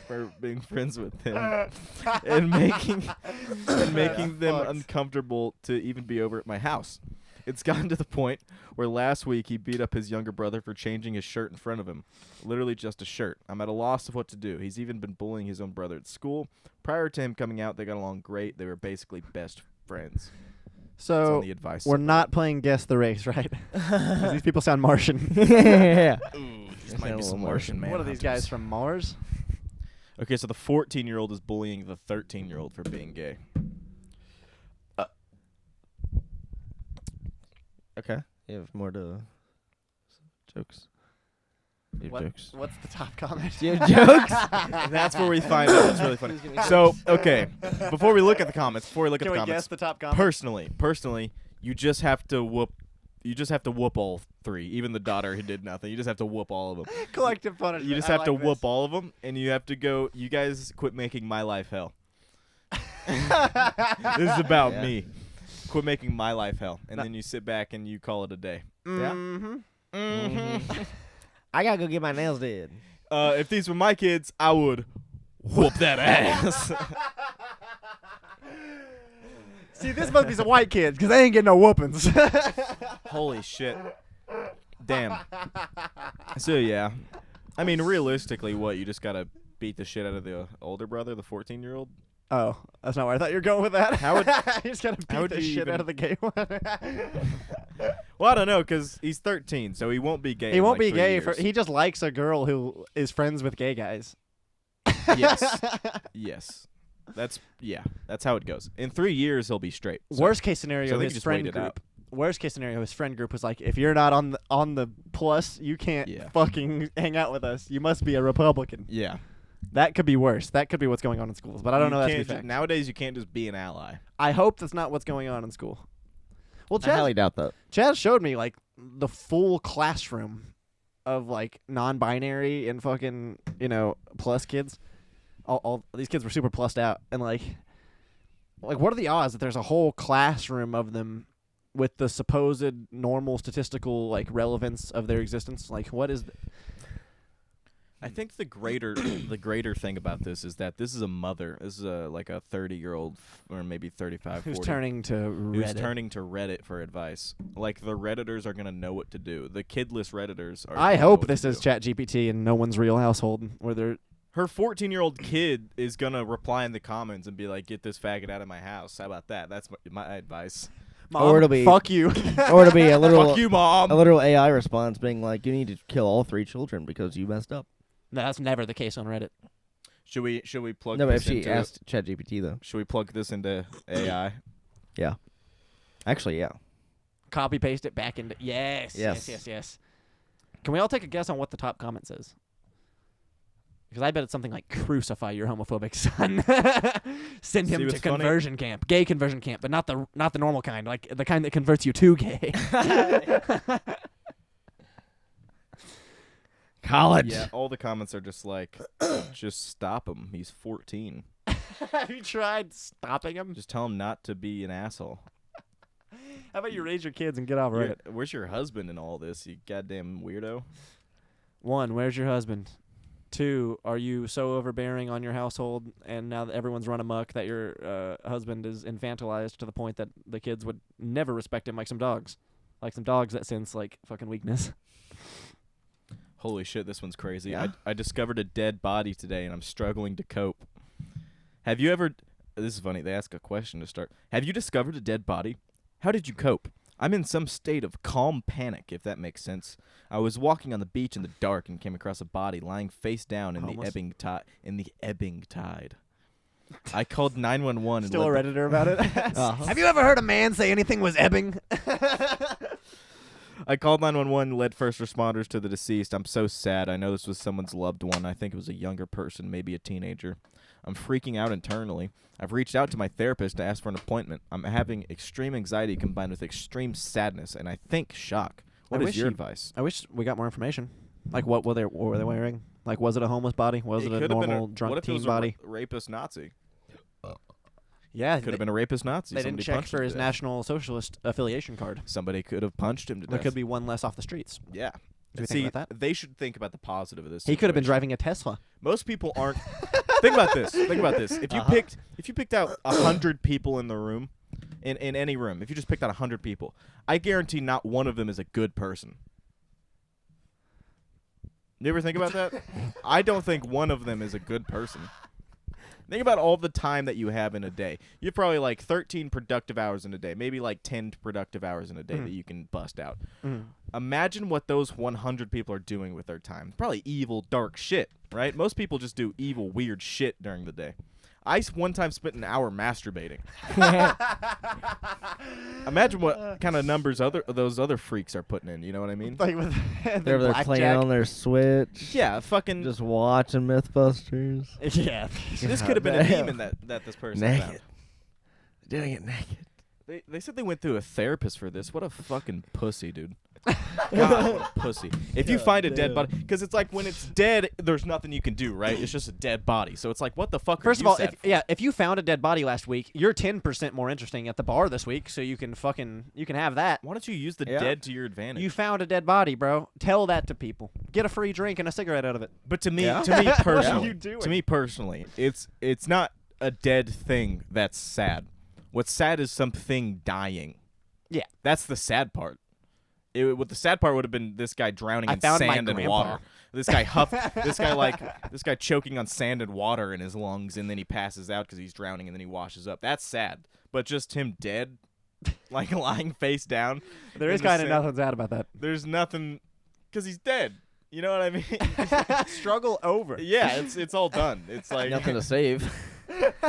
for being friends with him, and making them uncomfortable to even be over at my house. It's gotten to the point where last week he beat up his younger brother for changing his shirt in front of him. Literally just a shirt. I'm at a loss of what to do. He's even been bullying his own brother at school. Prior to him coming out, they got along great. They were basically best friends. That's So on the advice we're summary. not playing Guess the Race, right? 'Cause these people sound Martian. Yeah. Ooh, these They might sound be a some little Martian man. What are these guys from Mars? Okay, so the 14-year-old is bullying the 13-year-old for being gay. Okay. You have more to jokes. You have jokes. What's the top comment? Do you have jokes? That's where we find out. It's really funny. So, okay, before we look at the comments, Can we guess comments, the top comment? personally, you just have to whoop all 3, even the daughter who did nothing. You just have to whoop all of them. Collective punishment. You just I have to like whoop this. all of them, and you have to go. You guys quit making my life hell. This is about Yeah. me. Quit making my life hell, and then you sit back and you call it a day. Mm-hmm. I gotta go get my nails did. If these were my kids, I would whoop that ass. See, this must be some white kids because they ain't getting no whoopings. Holy shit. Damn. So, yeah. I mean, realistically, what? You just gotta beat the shit out of the older brother, the 14-year-old? Oh, that's not where I thought you were going with that. How would- you just gotta how beat would the you shit even- out of the gay one. Well, I don't know, because he's 13, so he won't be gay He in won't like be 3 gay. years. He just likes a girl who is friends with gay guys. Yes. Yes. That's how it goes. In 3 years, he'll be straight. So. Worst case So I scenario, think his just friend wait it group. out. Worst case scenario, his friend group was like, if you're not on the plus, you can't Yeah. fucking hang out with us. You must be a Republican. Yeah. That could be worse. That could be what's going on in schools, but I don't know that to be Can't ju- fact. Nowadays, you can't just be an ally. I hope that's not what's going on in school. Well, I highly doubt that. Chaz showed me like the full classroom of like non-binary and fucking plus kids. All these kids were super plussed out, and like what are the odds that there's a whole classroom of them with the supposed normal statistical like relevance of their existence? Like what is? I think the greater thing about this is that this is a mother. This is like a 30-year-old or maybe 35, 40. Who's turning to Reddit. Who's turning to Reddit for advice. Like, the Redditors are going to know what to do. The kidless Redditors are I gonna know hope what this to is do. ChatGPT and no one's real household where they're... Her 14-year-old kid is going to reply in the comments and be like, get this faggot out of my house. How about that? That's my advice. Mom, Or it'll be- fuck you. Or it'll be a little Fuck you, Mom. a little AI response being like, you need to kill all 3 children because you messed up. No, that's never the case on Reddit. Should we plug No, but this if she into asked ChatGPT though. Should we plug this into AI? Yeah. Actually, yeah. Copy paste it back into... Yes. Can we all take a guess on what the top comment says? Because I bet it's something like, crucify your homophobic son. Send him See to what's funny? conversion camp. Gay conversion camp, but not the normal kind, like the kind that converts you to gay. College. Yeah, all the comments are just like, just stop him. He's 14. Have you tried stopping him? Just tell him not to be an asshole. How about you raise your kids and get off Reddit? Where's your husband in all this, you goddamn weirdo? 1, where's your husband? 2, are you so overbearing on your household and now that everyone's run amok that your husband is infantilized to the point that the kids would never respect him like some dogs? Like some dogs that sense like fucking weakness. Holy shit, this one's crazy. Yeah. I discovered a dead body today and I'm struggling to cope. Have you ever... This is funny. They ask a question to start. Have you discovered a dead body? How did you cope? I'm in some state of calm panic, if that makes sense. I was walking on the beach in the dark and came across a body lying face down in the Homeless? ebbing tide. I called 911 and Still a let Redditor about it? Uh-huh. Have you ever heard a man say anything was ebbing? I called 911 and led first responders to the deceased. I'm so sad. I know this was someone's loved one. I think it was a younger person, maybe a teenager. I'm freaking out internally. I've reached out to my therapist to ask for an appointment. I'm having extreme anxiety combined with extreme sadness and I think shock. What is your advice? I wish we got more information. Like what were they wearing? Like was it a homeless body? Was it a could have been normal drunk what if it teen was body? a rapist Nazi? Yeah, Could have been a rapist Nazi. They didn't Somebody check punched for him his to death. National Socialist affiliation card. Somebody could have punched him to There death. could be one less off the streets. Yeah. Do we See, think about that? they should think about the positive of this. He could have been situation. driving a Tesla. Most people aren't. Think about this. Think about this. If you picked out 100 people in the room, in any room, if you just picked out 100 people, I guarantee not one of them is a good person. You ever think about that? I don't think one of them is a good person. Think about all the time that you have in a day. You have probably like 13 productive hours in a day, maybe like 10 productive hours in a day that you can bust out. Imagine what those 100 people are doing with their time. Probably evil, dark shit, right? Most people just do evil, weird shit during the day. I one time spent an hour masturbating. Imagine what kind of numbers those other freaks are putting in. You know what I mean? Like with They're playing on their Switch. Yeah, fucking. Just watching Mythbusters. Yeah. This could have been a Damn. meme that this person Naked. found. Doing it naked. They said they went through a therapist for this. What a fucking pussy, dude. God, what a pussy. If you find a dead body, because it's like when it's dead, there's nothing you can do, right? It's just a dead body. So it's like, what the fuck? First are of you all, sad for? if you found a dead body last week, you're 10% more interesting at the bar this week, so you can have that. Why don't you use the Yeah. dead to your advantage? You found a dead body, bro. Tell that to people. Get a free drink and a cigarette out of it. But to me, Yeah. to me What are personally, you doing? to me personally, it's not a dead thing that's sad. What's sad is something dying. Yeah. That's the sad part. What the sad part would have been this guy drowning I in found my sand and grandpa. water. This guy this guy choking on sand and water in his lungs, and then he passes out because he's drowning, and then he washes up. That's sad. But just him dead, like lying face down. There in is the kind of sand. nothing sad about that. There's nothing, because he's dead. You know what I mean? Struggle over. Yeah, it's all done. It's like Nothing to save.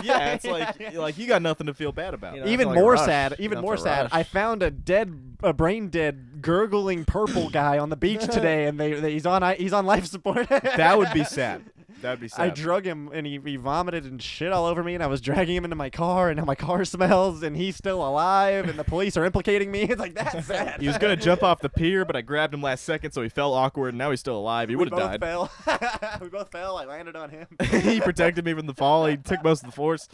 yeah, it's like you got nothing to feel bad about. You know, Even it's like more Rush. sad. You Even know, more for sad. Rush. I found a brain dead, gurgling purple guy on the beach today, and he's on life support. That would be sad. That would be sad. I drug him, and he vomited and shit all over me, and I was dragging him into my car, and now my car smells, and he's still alive, and the police are implicating me. It's like, that's sad. He was gonna jump off the pier, but I grabbed him last second, so he fell awkward, and now he's still alive. He We would have both died. fell. We both fell. I landed on him. He protected me from the fall. He took most of the force.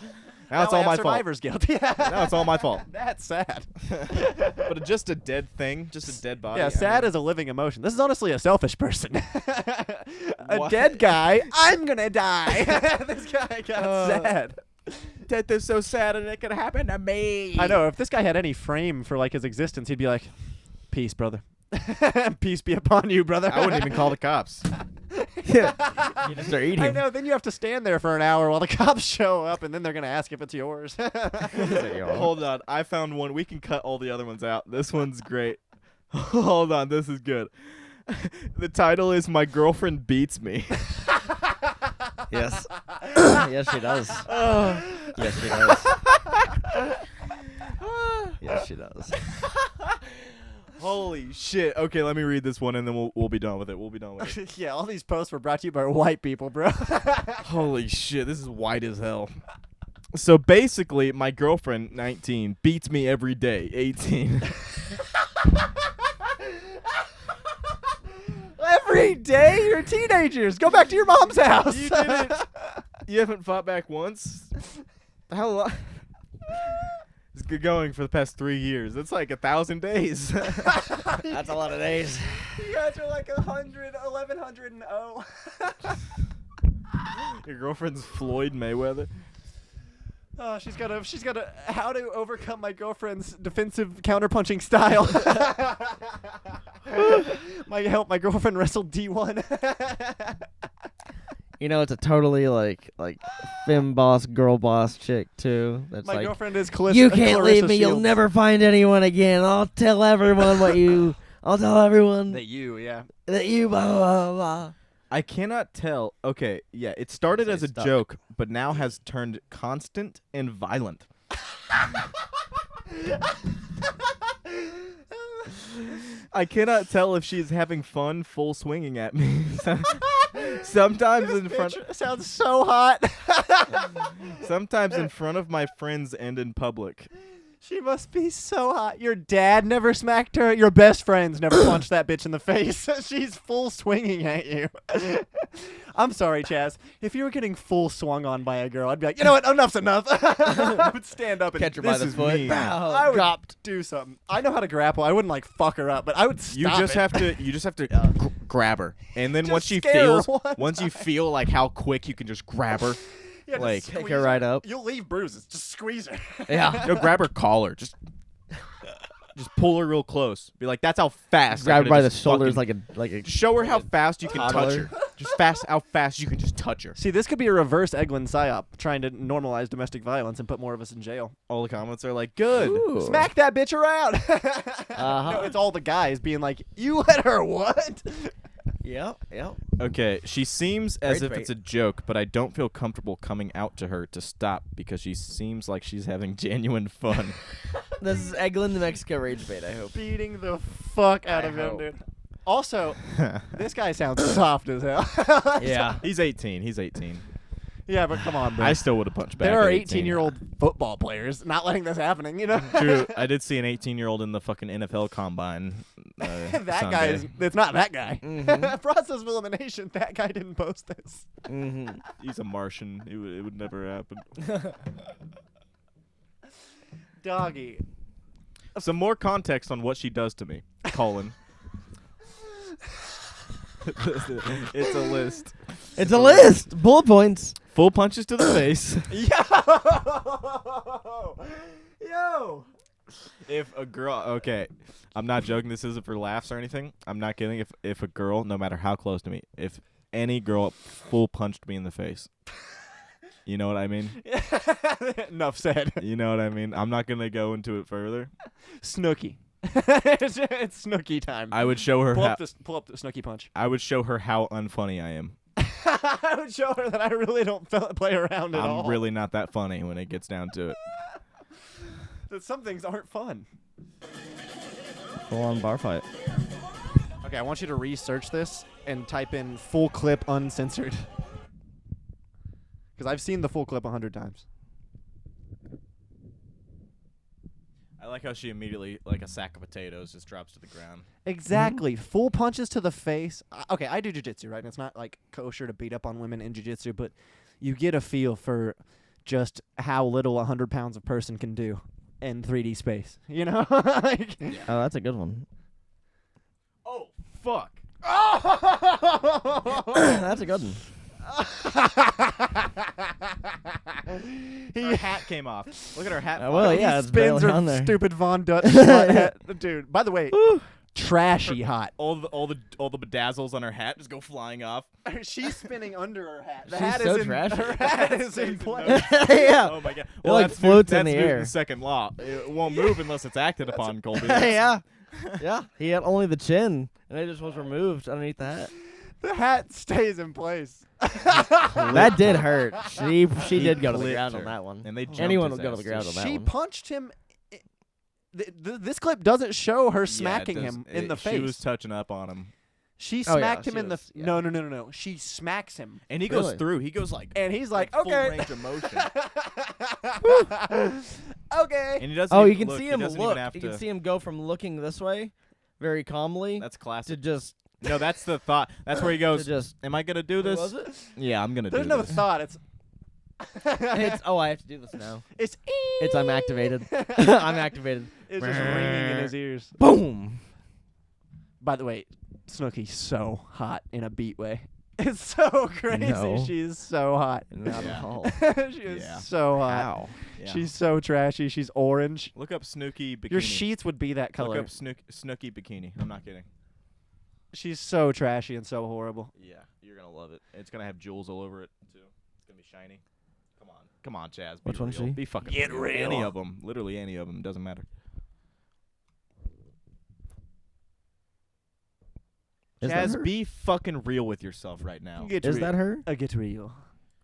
Now it's I all have my fault. survivor's guilt. Yeah. Now it's all my fault. That's sad. But just a dead thing, just a dead body. Yeah, I sad mean, is a living emotion. This is honestly a selfish person. A What? dead guy, I'm gonna die. This guy got sad. Death is so sad and it could happen to me. I know, if this guy had any frame for like his existence, he'd be like, peace, brother. Peace be upon you, brother. I wouldn't even call the cops. You just start eating. I know, then you have to stand there for an hour while the cops show up, and then they're going to ask if it's yours. Hold on, I found one. We can cut all the other ones out. This one's great. Hold on, this is good. The title is "My Girlfriend Beats Me." Yes. Yes, she does. Yes, she does. Yes, she does. Holy shit. Okay, let me read this one and then we'll be done with it. We'll be done with it. Yeah, all these posts were brought to you by white people, bro. Holy shit, this is white as hell. So basically, my girlfriend, 19, beats me every day, 18. Every day you're teenagers. Go back to your mom's house. You didn't. You haven't fought back once? How long? It's good going for the past 3 years. That's like 1,000 days. That's a lot of days. You guys are like 1,100 and 0. Your girlfriend's Floyd Mayweather. Oh, she's got a how to overcome my girlfriend's defensive counterpunching style. Might help my girlfriend wrestle D1. You know, it's a totally like femme boss, girl boss chick too. That's My like, girlfriend is Clarissa. you can't leave me. You'll Shields. never find anyone again. I'll tell everyone what you. I'll tell everyone That you, yeah. that you. Blah blah blah. I cannot tell. Okay, yeah, it started So as a stuck. joke, but now has turned constant and violent. I cannot tell if she's having fun full swinging at me. Sometimes in front Sounds so hot. sometimes in front of my friends and in public. She must be so hot. Your dad never smacked her. Your best friends never punched that bitch in the face. She's full swinging at you. I'm sorry, Chaz. If you were getting full swung on by a girl, I'd be like, you know what? Enough's enough. I would stand up and Catch her by This the is foot. me. Bow, I would dropped. do something. I know how to grapple. I wouldn't like fuck her up, but I would stop You just it. have to grab her, and then Just once she scare her feels, one once you feel like how quick you can just grab her, Yeah, just like, Pick squeeze her right up. You'll leave bruises. Just squeeze her. Yeah. no, grab her collar, just pull her real close. Be like, that's how fast. I Grab her could've by the just shoulders fucking- like a. Show her how fast you can touch toddler. her. Just how fast you can just touch her. See, this could be a reverse Eglin psyop, trying to normalize domestic violence and put more of us in jail. All the comments are like, good. Ooh. Smack that bitch around. Uh-huh. No, it's all the guys being like, you let her what? Yep. Yep. Okay, she seems as Rage if bait. it's a joke, but I don't feel comfortable coming out to her to stop because she seems like she's having genuine fun. This is Eglin the Mexico rage bait. I hope. Beating the fuck out I of him, hope. dude. Also, this guy sounds soft as hell. Yeah. He's 18. He's 18. Yeah, but come on, bro. I still would have punched back. There are at 18-year-old football players not letting this happening, you know? True. I did see an 18-year-old in the fucking NFL combine. That guy Sunday. is. It's not that guy. Mhm. Process of elimination. That guy didn't post this. Mm-hmm. He's a Martian. It would never happen. Doggy. Some more context on what she does to me. Colin. It's a list. It's a list. Bullet points. Full punches to the face. Yo. If a girl, okay, I'm not joking. This isn't for laughs or anything. I'm not kidding. If a girl, no matter how close to me, if any girl full punched me in the face, you know what I mean? Enough said. You know what I mean? I'm not gonna go into it further. Snooky. It's Snooky time. I would show her pull how. up the Snooky punch. I would show her how unfunny I am. I would show her that I really don't play around at all. I'm really not that funny when it gets down to it. That some things aren't fun. Full on bar fight. Okay, I want you to research this and type in full clip uncensored. Because I've seen the full clip 100 times. I like how she immediately, like a sack of potatoes, just drops to the ground. Exactly. Full punches to the face. Okay, I do jiu-jitsu, right? And it's not like kosher to beat up on women in jiu-jitsu, but you get a feel for just how little 100 pounds of person can do in 3D space. You know? Like, Oh, that's a good one. Oh, fuck. That's a good one. Her hat came off. Look at her hat. Well, flying. yeah, he it's spins barely her on there. stupid Von Dutch slut hat. Dude, by the way, trashy hot. All the bedazzles on her hat just go flying off. She's spinning under her hat. The She's hat so is in, trashy. her hat is in Stays in place. Yeah. Oh my god. It, like, that's floats in that's the air. Newton's second law. It won't move unless it's acted upon, Colby. Yeah. Yeah. He had only the chin, and it just was removed underneath the hat. The hat stays in place. That did hurt. She did go to the clipped ground her. on that one. And they jumped Anyone his would go to ass, the ground too. on that She one. punched him. This clip doesn't show her Yeah, it smacking does. him in the face. She was touching up on him. She Oh, yeah, smacked him she in the. was, yeah. No. She smacks him, And he Really? goes through. He goes like and he's like, full okay, range of motion. okay. And he doesn't Oh, even you can look. see He him doesn't look. even have You to. can see him go from looking this way, very calmly, That's to classic. just No, that's the thought. That's where he to goes, just. am I going to do What this? was it? Yeah, I'm going to do There's no this. thought. It's. It's I have to do this now. It's. It's I'm activated. I'm activated. It's just ringing in his ears. Boom. By the way, Snooki's so hot in a beat way. It's so crazy. No. She's so hot. Not Yeah. at all. She is Yeah. so hot. Wow. Yeah. She's so trashy. She's orange. Look up Snooki bikini. Your sheets would be that Look color. up Snooki bikini. I'm not kidding. She's so trashy and so horrible. Yeah, you're going to love it. It's going to have jewels all over it, too. It's going to be shiny. Come on. Come on, Chaz. Be Which one's real. she? Be fucking Get real. real. Any of them. Literally any of them. Doesn't matter. Is that Chaz, her? be fucking real with yourself right now. Get Is real. that her? Get real.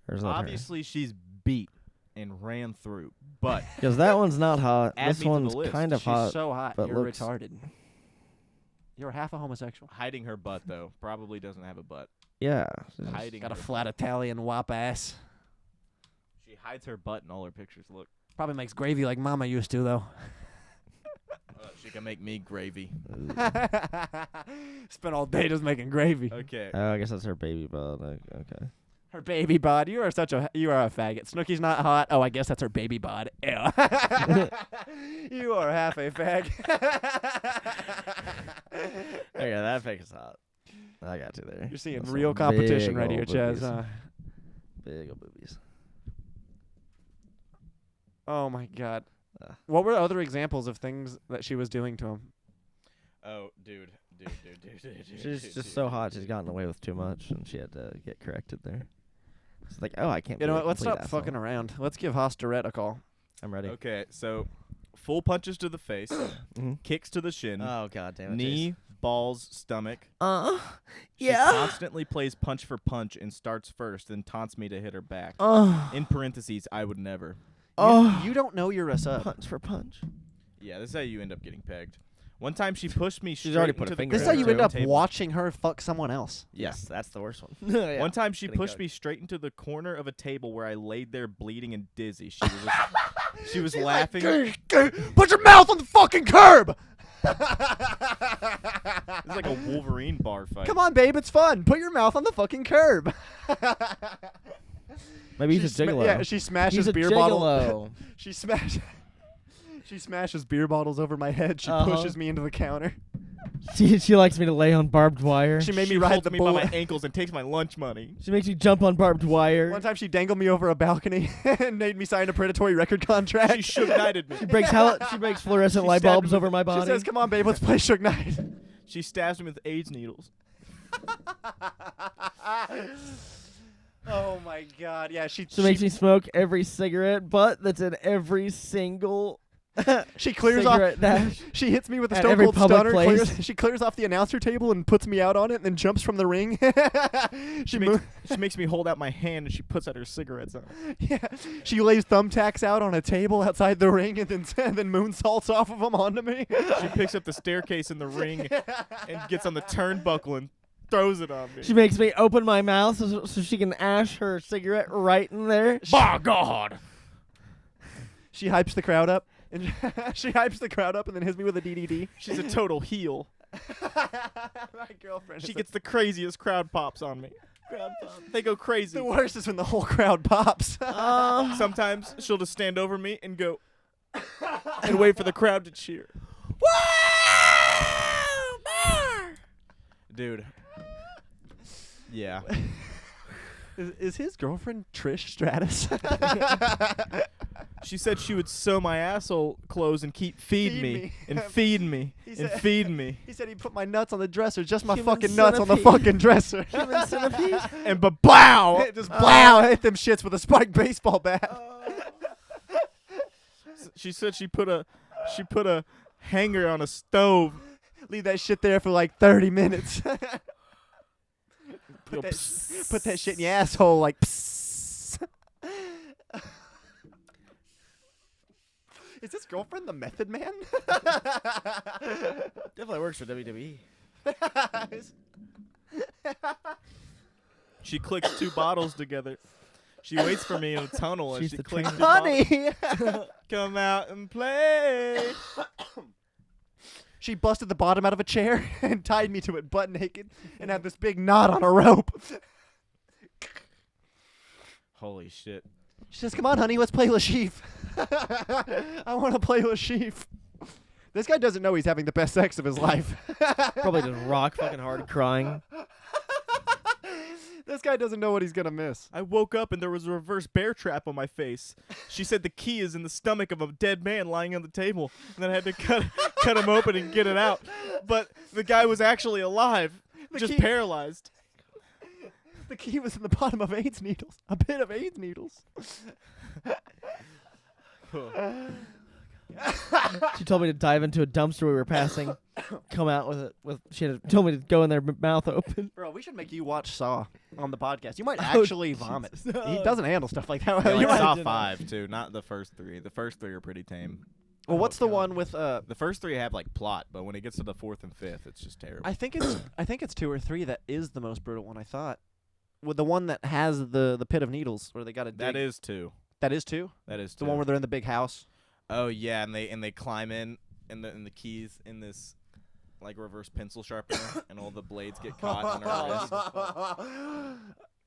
Or is that Obviously, she's beat and ran through, but Because that one's not hot. Add This me to the one's list. kind of She's hot. so hot. but You're looks- retarded. You're half a homosexual. hiding her butt, though. Probably doesn't have a butt. Yeah. Hiding Got a her flat butt. Italian wop ass. She hides her butt in all her pictures. Look. Probably makes gravy like Mama used to, though. She can make me gravy. Spent all day just making gravy. Okay. Oh, I guess that's her baby butt. Okay. Her baby bod. You are a faggot. Snooki's not hot. Oh, I guess that's her baby bod. Ew. You are half a fag. Okay, that fake is hot. I got you there. You're seeing That's real some competition big right here, old Chaz. boobies. Huh? Big old boobies. Oh my God. Uh. What were other examples of things that she was doing to him? Oh, dude. She's just so hot. She's gotten away with too much, and she had to get corrected there. It's like, oh, I can't. You be know a what? Let's complete stop asshole. fucking around. Let's give Hosterette a call. I'm ready. Okay, so full punches to the face, Mhm. kicks to the shin, Oh god damn it. knee, balls, stomach. She Yeah. constantly plays punch for punch and starts first, then taunts me to hit her back. In parentheses, I would never. You don't know you're a sub. punch for punch. Yeah, this is how you end up getting pegged. One time she pushed me She's straight already into put a the finger This is corner how in you of end the up table. watching her fuck someone else. Yes, that's the worst one. Yeah. One time she Getting pushed cooked. me straight into the corner of a table where I laid there bleeding and dizzy. She was laughing. Put your mouth on the fucking curb. It's like a Wolverine bar fight. Come on, babe, it's fun. Put your mouth on the fucking curb. Maybe he's a gigolo. Yeah, she smashes He's a beer bottle. gigolo. She smashes beer bottles over my head. She Uh-huh. pushes me into the counter. She likes me to lay on barbed wire. She made me She ride holds the me by my bullet. ankles and takes my lunch money. She makes me jump on barbed wire. One time she dangled me over a balcony and made me sign a predatory record contract. She Suge Knighted me. She breaks fluorescent She light stabbed bulbs me over with- my She body. says, "Come on, babe, let's play Suge Knight." She stabs me with AIDS needles. Oh my God! Yeah, she Makes me smoke every cigarette butt that's in every single she clears off. cigarette dash. She hits me with a At Stone every Cold public Stunner. place. She clears off the announcer table and puts me out on it, and then jumps from the ring. She makes me hold out my hand and she puts out her cigarettes on it. Yeah, she lays thumbtacks out on a table outside the ring, and then moonsaults off of them onto me. She picks up the staircase in the ring and gets on the turnbuckle and throws it on me. She makes me open my mouth so she can ash her cigarette right in there. By God! She hypes the crowd up, and then hits me with a DDD. She's a total heel. My girlfriend. She gets the craziest crowd pops on me. Crowd pop. They go crazy. The worst is when the whole crowd pops. Sometimes she'll just stand over me and go and wait for the crowd to cheer. Dude. Yeah. Is his girlfriend Trish Stratus? She said she would sew my asshole clothes and keep feed me and feed me and feed me. He said he put my nuts on the dresser, just my Human fucking nuts on the centipede. fucking dresser. Human centipede. And ba-blow! Just blow, hit them shits with a spiked baseball bat. She said she put a hanger on a stove. Leave that shit there for like 30 minutes. Go, Put that shit in your asshole like psst. Is this girlfriend the Method Man? Definitely works for WWE. She clicks 2 bottles together. She waits for me in a tunnel and She's she the clicks 2 Honey! bottles. Come out and play. She busted the bottom out of a chair and tied me to it butt naked and had this big knot on a rope. Holy shit. She says, come on, honey, let's play Le Chiffre. I want to play Le Chiffre. This guy doesn't know he's having the best sex of his life. Probably just rock fucking hard crying. This guy doesn't know what he's going to miss. I woke up and there was a reverse bear trap on my face. She said the key is in the stomach of a dead man lying on the table. And then I had to cut him open and get it out. But the guy was actually alive, just key- paralyzed. The key was in the bottom of AIDS needles. A bit of AIDS needles. She told me to dive into a dumpster we were passing. Come out with it. Told me to go in there, mouth open. Bro, we should make you watch Saw on the podcast. You might Oh, actually vomit. He doesn't handle stuff like that. I You might- saw 5 too, not the first 3. The first 3 are pretty tame. Well, what's the one with The first 3 have like plot, but when it gets to the 4th and 5th, it's just terrible. I think it's 2 or 3 that is the most brutal one, I thought. With the one that has the pit of needles where they got to dig. That is 2. That is 2? That is 2. The one where they're in the big house. Oh yeah, and they climb in the keys in this like reverse pencil sharpener, and all the blades get caught in her wrist.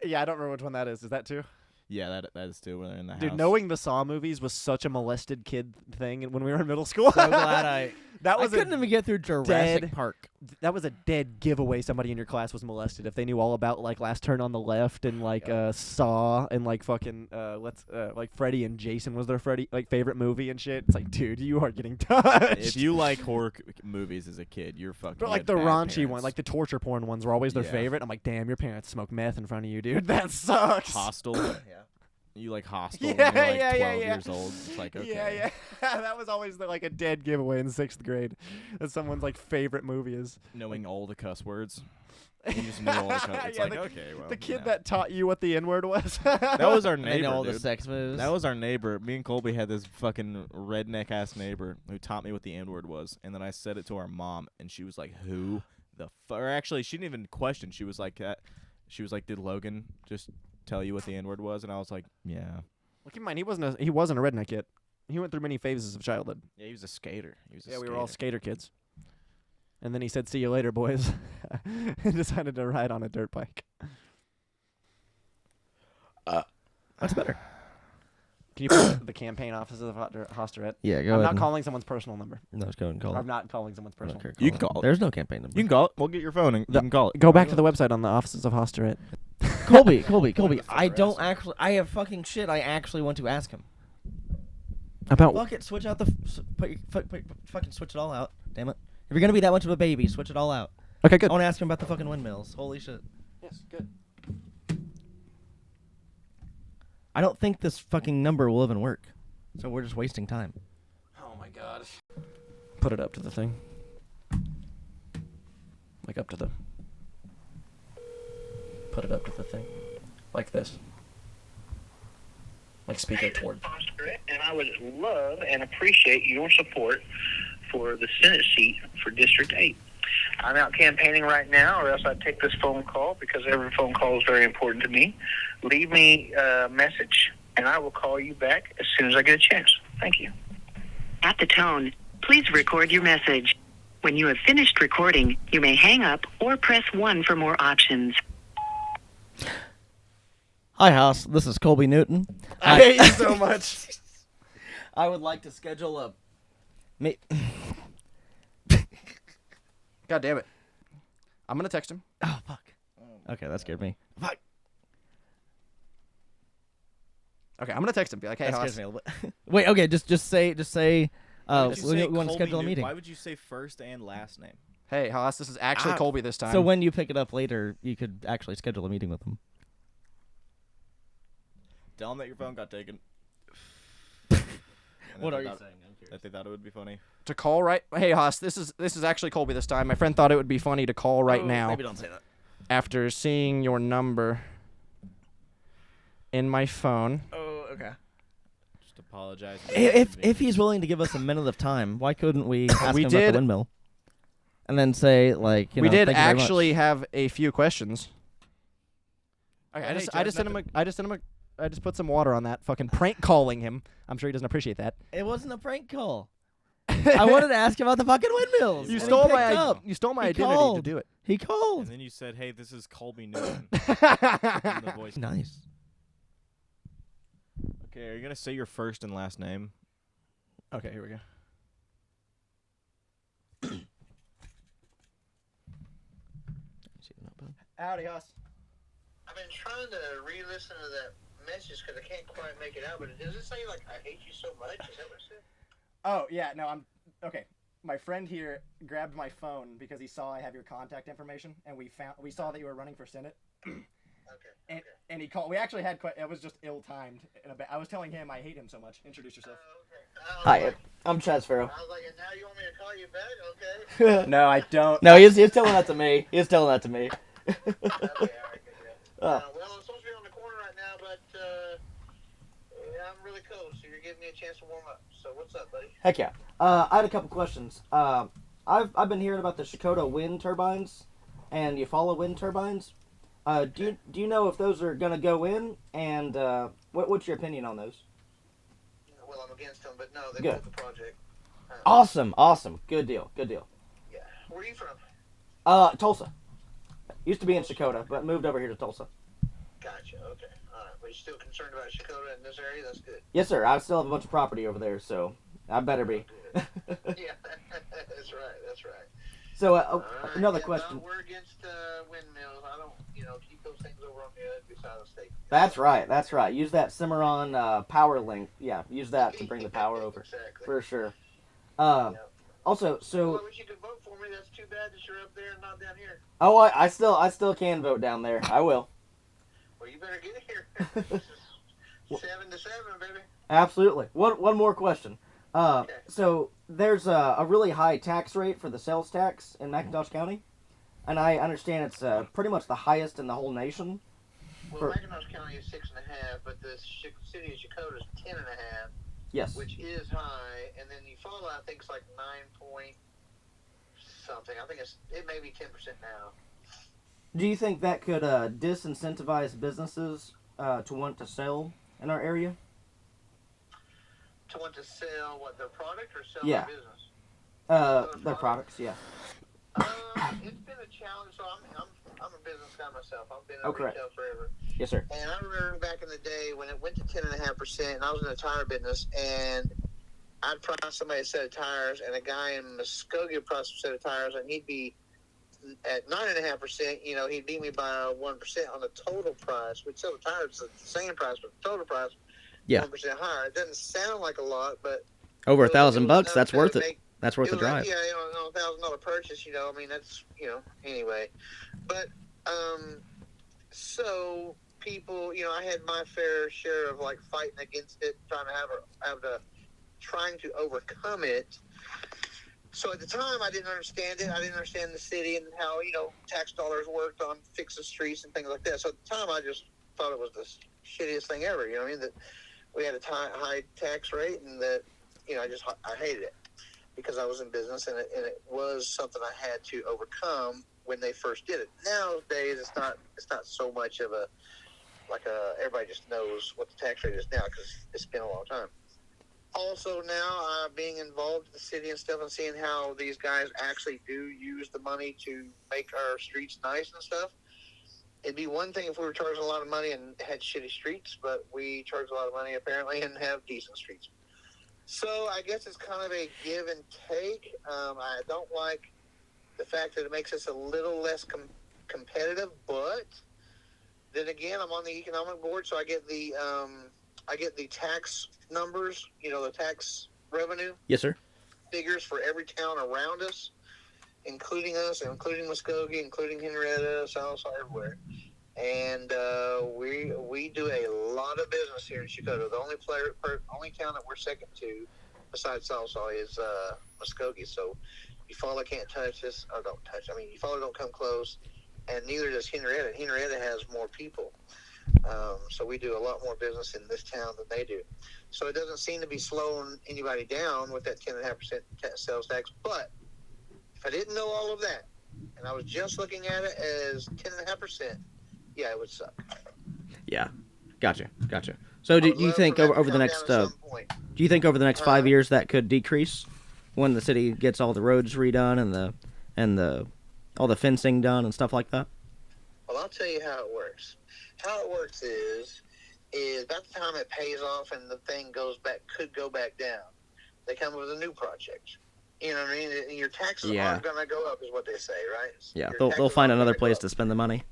Yeah, I don't remember which one that is. Is that 2? Yeah, that is 2 when they're in the Dude, house. knowing the Saw movies was such a molested kid thing when we were in middle school. So glad that I was couldn't even get through Jurassic dead- Park. that was a dead giveaway somebody in your class was molested if they knew all about like Last Turn on the Left and like Saw and like fucking like Freddy and Jason was their favorite movie and shit. It's like, dude, you are getting touched. If you like horror movies as a kid, you're fucking. But like the raunchy one, like the torture porn ones were always their favorite. I'm like, damn, your parents smoke meth in front of you, dude. That sucks. Hostel. Yeah. You like Hostel Yeah, when you're like yeah, 12 yeah. years old. It's like, okay. Yeah. That was always like a dead giveaway in 6th grade. That someone's like favorite movie is. Knowing all the cuss words. You just knew all the cuss. It's Yeah, like, the- okay, well. The kid yeah. that taught you what the N-word was. That was our They neighbor, know all dude. the sex moves. That was our neighbor. Me and Colby had this fucking redneck ass neighbor who taught me what the N-word was, and then I said it to our mom, and she was like, "Who the fuck?" Or actually, she didn't even question. She was like, "Did Logan just tell you what the N-word was?" And I was like, "Yeah." Well, keep in mind, he wasn't a redneck yet. He went through many phases of childhood. Yeah, he was a skater. We were all skater kids. And then he said, "See you later, boys," and decided to ride on a dirt bike. That's better. Can you put the campaign offices of Hosterette? Yeah, go I'm ahead. not calling someone's personal number. No, just go ahead and call I'm it. not calling someone's personal. Okay, You can call it. There's no campaign number. You can call it. We'll get your phone and you can call it. Go back to the website on the offices of Hosterette. Colby. I don't actually. I have fucking shit. I actually want to ask him. About Fuck it. Switch out the. Fucking switch it all out. Damn it. If you're gonna be that much of a baby, switch it all out. Okay, I good. want to ask him about the fucking windmills. Holy shit. Yes, good. I don't think this fucking number will even work. So we're just wasting time. Oh my god. Put it up to the thing. Like up to the. Put it up to the thing. Like this. Like speaker toward. And I would love and appreciate your support for the Senate seat for District 8. I'm out campaigning right now, or else I'd take this phone call because every phone call is very important to me. Leave me a message, and I will call you back as soon as I get a chance. Thank you. At the tone, please record your message. When you have finished recording, you may hang up or press 1 for more options. Hi, House. This is Colby Newton. I hate you so much. I would like to schedule a. God damn it. I'm gonna text him. Oh fuck. Okay, that scared me. Fuck. Okay, I'm gonna text him. Be like, hey, That Hoss. scares me a little bit. Wait. Okay. Just say. Why would you We say want to Colby schedule a Newton? meeting. Why would you say first and last name? Hey, Hoss. This is actually Colby this time. So when you pick it up later, you could actually schedule a meeting with him. Tell them that your phone got taken. What are you saying? I'm curious. That they thought it would be funny. to call right. Hey, Hoss. This is actually Colby this time. My friend thought it would be funny to call right now. Maybe don't say that. After seeing your number in my phone. Oh, okay. Just apologize. If he's willing to give us a minute of time, why couldn't we ask We him about did- the windmill? And then say like, you We know, did thank you very much. actually have a few questions. Okay, Hey, I just put some water on that. Fucking prank calling him. I'm sure he doesn't appreciate that. It wasn't a prank call. I wanted to ask him about the fucking windmills. You and he stole picked my up. you stole my He identity called. to do it. He And called. then you said, "Hey, this is Colby Newton." in the voice. Nice. Okay, are you gonna say your first and last name? Okay, here we go. Howdy, Hoss. I've been trying to re-listen to that message because I can't quite make it out. But does it say like "I hate you so much"? Is that what it said? Oh yeah, no, I'm okay. My friend here grabbed my phone because he saw I have your contact information, and we saw that you were running for Senate. Okay. And he called. We actually had quite. It was just ill-timed. I was telling him I hate him so much. Introduce yourself. Hi, I'm Chaz Farrow. I was like, and now you want me to call you back? Okay. No, I don't. No, he's telling that to me. He's telling that to me. Okay, all right, good deal. Oh. Well, I'm supposed to be on the corner right now, but I'm really cold, so you're giving me a chance to warm up. So what's up, buddy? Heck yeah. I had a couple questions. I've been hearing about the Shikoda wind turbines, and you follow wind turbines. Do you know if those are gonna go in? And what's your opinion on those? Well, I'm against them, but no, they Good. built the project. Awesome. Good deal. Yeah. Where are you from? Tulsa. Used to be in Shikoda, but moved over here to Tulsa. Gotcha. Okay. All right. But you're still concerned about Shikoda in this area? That's good. Yes, sir. I still have a bunch of property over there, so I better be. Yeah. That's right. That's right. So All right, another yeah, question. No, we're against windmills. I don't, keep those things over on the other side of the state. That's right. Use that Cimarron power link. Yeah, use that to bring the power over. Exactly. For sure. Yeah. Also, Well, so I wish you could vote for me. That's too bad that you're up there and not down here. I still can vote down there. I will. Well, you better get here. This is 7 to 7, baby. Absolutely. One more question. Okay. So there's a really high tax rate for the sales tax in McIntosh County, and I understand it's pretty much the highest in the whole nation. Well, McIntosh County is 6.5, but the city of Shikoda is 10.5, Yes. which is high. And then you follow, I think it's like 9 point something. I think it may be 10% now. Do you think that could disincentivize businesses to want to sell in our area? To want to sell what, their product or sell Yeah. their business? Their products. Yeah. It's been a challenge. So I'm a business guy myself. I've been in correct. retail forever. Yes, sir. And I remember back in the day when it went to 10.5%, and I was in the tire business, and I'd price somebody a set of tires, and a guy in Muskogee would price a set of tires, and he'd be at 9.5%. He'd beat me by 1% on the total price. We'd sell the tires at the same price, but the total price, Yeah. 1% higher. It doesn't sound like a lot, but Over it was $1,000. enough That's to worth it. make- That's worth the it was drive. like, yeah, $1,000 purchase. I mean, that's anyway. But so people, I had my fair share of like fighting against it, trying to overcome it. So at the time, I didn't understand it. I didn't understand the city and how tax dollars worked on fixing streets and things like that. So at the time, I just thought it was the shittiest thing ever. You know what I mean? That we had a high tax rate, and that I hated it because I was in business, and it was something I had to overcome when they first did it. Nowadays, it's not so much of everybody just knows what the tax rate is now because it's been a long time. Also now, being involved in the city and stuff and seeing how these guys actually do use the money to make our streets nice and stuff, It'd be one thing if we were charging a lot of money and had shitty streets, but we charge a lot of money apparently and have decent streets. So I guess it's kind of a give and take. I don't like the fact that it makes us a little less competitive, but then again, I'm on the economic board, so I get the tax numbers, the tax revenue Yes, sir. figures for every town around us, including us, including Muskogee, including Henrietta, Sallisaw, everywhere. And we do a lot of business here in Chicago. The only town that we're second to, besides Sallisaw, is Muskogee. So Eufaula can't touch us, or don't touch. I mean, Eufaula don't come close, and neither does Henrietta. Henrietta has more people. So we do a lot more business in this town than they do. So it doesn't seem to be slowing anybody down with that 10.5% sales tax. But if I didn't know all of that, and I was just looking at it as 10.5%, yeah, it would suck. Yeah, gotcha. So do you think over the next 5 years that could decrease when the city gets all the roads redone and all the fencing done and stuff like that? Well, I'll tell you how it works. How it works is by the time it pays off and the thing could go back down, they come with a new project. You know what I mean? Your taxes aren't going to go up, is what they say, right? Yeah, they'll find another place to spend the money.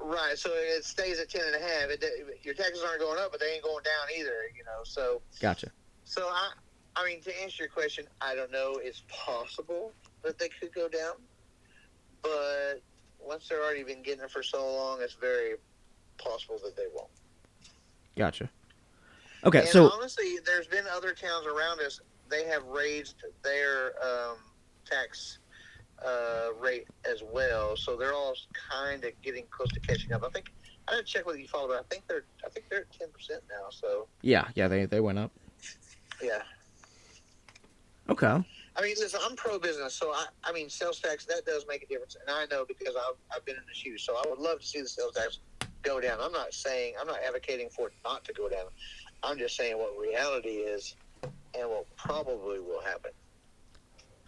Right, so it stays at 10.5. Your taxes aren't going up, but they ain't going down either. So Gotcha. So I mean, to answer your question, I don't know. It's possible that they could go down, but once they've already been getting it for so long, it's very possible that they won't. Gotcha. Okay, and so honestly, there's been other towns around us. They have raised their tax rate as well, so they're all kind of getting close to catching up. I think I didn't check with you, follow, but I think they're at 10% now. So yeah, they went up. Yeah. Okay. I mean, listen, I'm pro-business, so I mean, sales tax, that does make a difference, and I know because I've been in the shoes, so I would love to see the sales tax go down. I'm not advocating for it not to go down. I'm just saying what reality is and what probably will happen.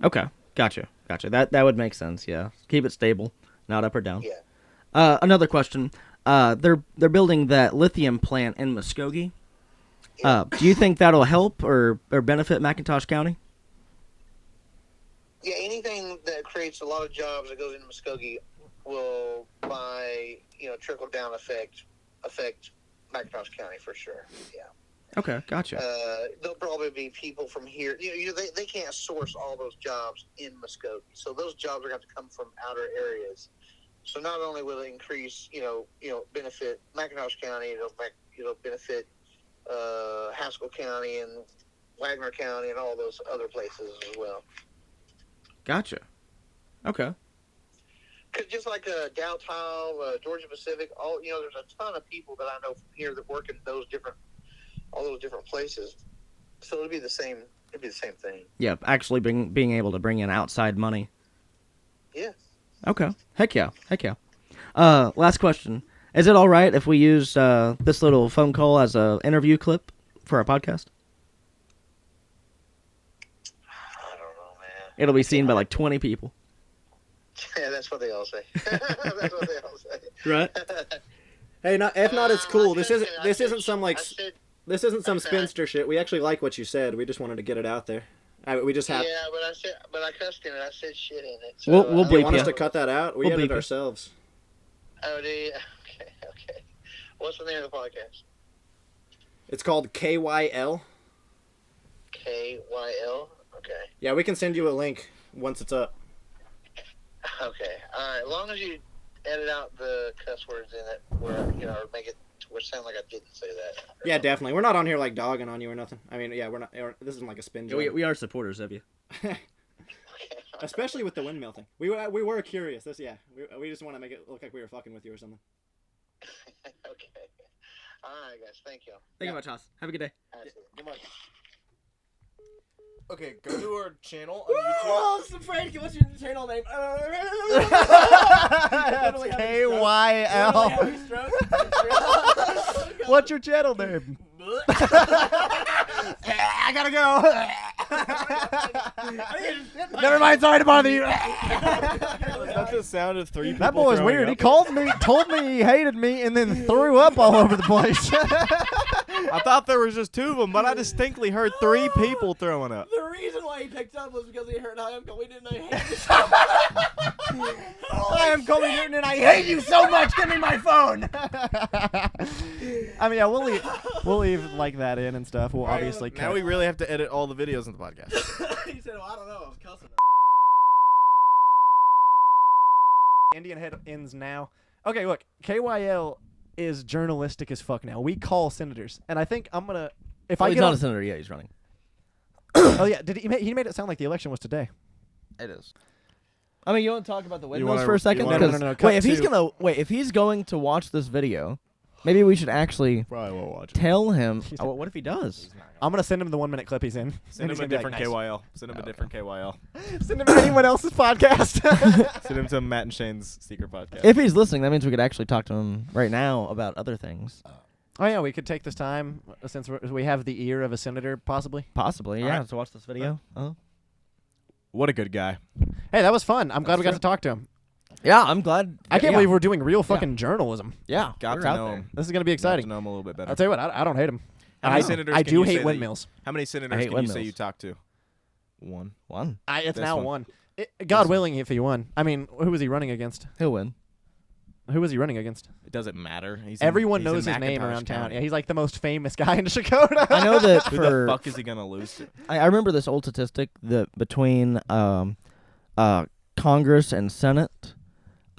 Okay, gotcha. That would make sense. Yeah, keep it stable, not up or down. Yeah. Another question. They're building that lithium plant in Muskogee. Yeah. Do you think that'll help or benefit McIntosh County? Yeah, anything that creates a lot of jobs that goes into Muskogee will, by trickle down affect McIntosh County for sure. Yeah. Okay, gotcha. There'll probably be people from here. They can't source all those jobs in Muskogee, so those jobs are going to have to come from outer areas. So not only will it increase, benefit McIntosh County, it'll benefit Haskell County and Wagner County and all those other places as well. Gotcha. Okay. Cause just like Dow Tile, Georgia Pacific, there's a ton of people that I know from here that work in all those different places. So it'll be the same. It'll be the same thing. Yeah, actually being able to bring in outside money. Yeah. Okay. Heck yeah. Last question. Is it all right if we use this little phone call as a interview clip for our podcast? I don't know, man. It'll be seen by like 20 people. Yeah, that's what they all say. That's what they all say. Right. Hey, if not, it's cool. This isn't some spinster shit. We actually like what you said. We just wanted to get it out there. We just have. Yeah, but I cussed in it. I said shit in it. So we'll bleep you want you. us to cut that out? We We'll edit bleep you. ourselves. Oh, do you? Okay. What's the name of the podcast? It's called KYL. KYL. Okay. Yeah, we can send you a link once it's up. Okay. All right. As long as you edit out the cuss words in it, or make it where it sound like I didn't say that. Yeah, definitely. We're not on here like dogging on you or nothing. I mean, yeah, we're not. This isn't like a spin job. We are supporters of you. Especially with the windmill thing. We were curious. We just want to make it look like we were fucking with you or something. Okay. All right, guys. Thank you. Thank you much, Haas. Have a good day. Absolutely. Goodbye. Okay, go to our channel on YouTube. Oh, I'm afraid. What's your channel name? That's KYL. What's your channel name? I gotta go. Never mind. Sorry to bother you. That's the sound of 3 people. That boy's throwing weird. up. He called me, told me he hated me, and then threw up all over the place. I thought there was just 2 of them, but I distinctly heard 3 people throwing up. The reason why he picked up was because he heard I am Colby Newton. I hate you I am Colby Newton, and I hate you so much. Give me my phone. I mean, yeah, we'll leave like that in and stuff. We'll obviously Now cut. we really have to edit all the videos in the podcast. He said, well, I don't know. I was cussing. Indian Head ends now. Okay, look, KYL is journalistic as fuck now. We call senators, and I think I'm gonna. If I he's get not on, a senator. Yeah, he's running. oh yeah, did he made it sound like the election was today? It is. I mean, you want to talk about the windmills wanna- for a second? you wanna- No, Wait, if cut if he's going to watch this video, maybe we should actually Probably won't watch it. tell him. Oh, what if he does? I'm gonna send him the 1 minute clip he's in. Send And him a he's gonna be different like, KYL. Send him a different KYL. nice. Send him to anyone else's podcast. Send him to Matt and Shane's secret podcast. If he's listening, that means we could actually talk to him right now about other things. Oh yeah, we could take this time since we have the ear of a senator, possibly. Possibly, All yeah, right. to watch this video. What a good guy. Hey, that was fun. I'm glad we got true. to talk to him. Yeah, I'm glad. I can't yeah. believe we're doing real fucking journalism. Yeah, Got we're to out know there. him. This is gonna be Got exciting. to know him a little bit better. I'll tell you what, I don't hate him. How many I- senators I can do you say hate that windmills. How many senators hate can you say windmills. you talk to? 1. One. It's This now one. one. God This willing, if he won. I mean, who was he running against? He'll win. Who was he running against? It doesn't matter. Everyone he's knows in his name McIntosh around town. County. Yeah, he's like the most famous guy in Dakota. I know that Who for. the fuck is he gonna lose to? I remember this old statistic that between Congress and Senate,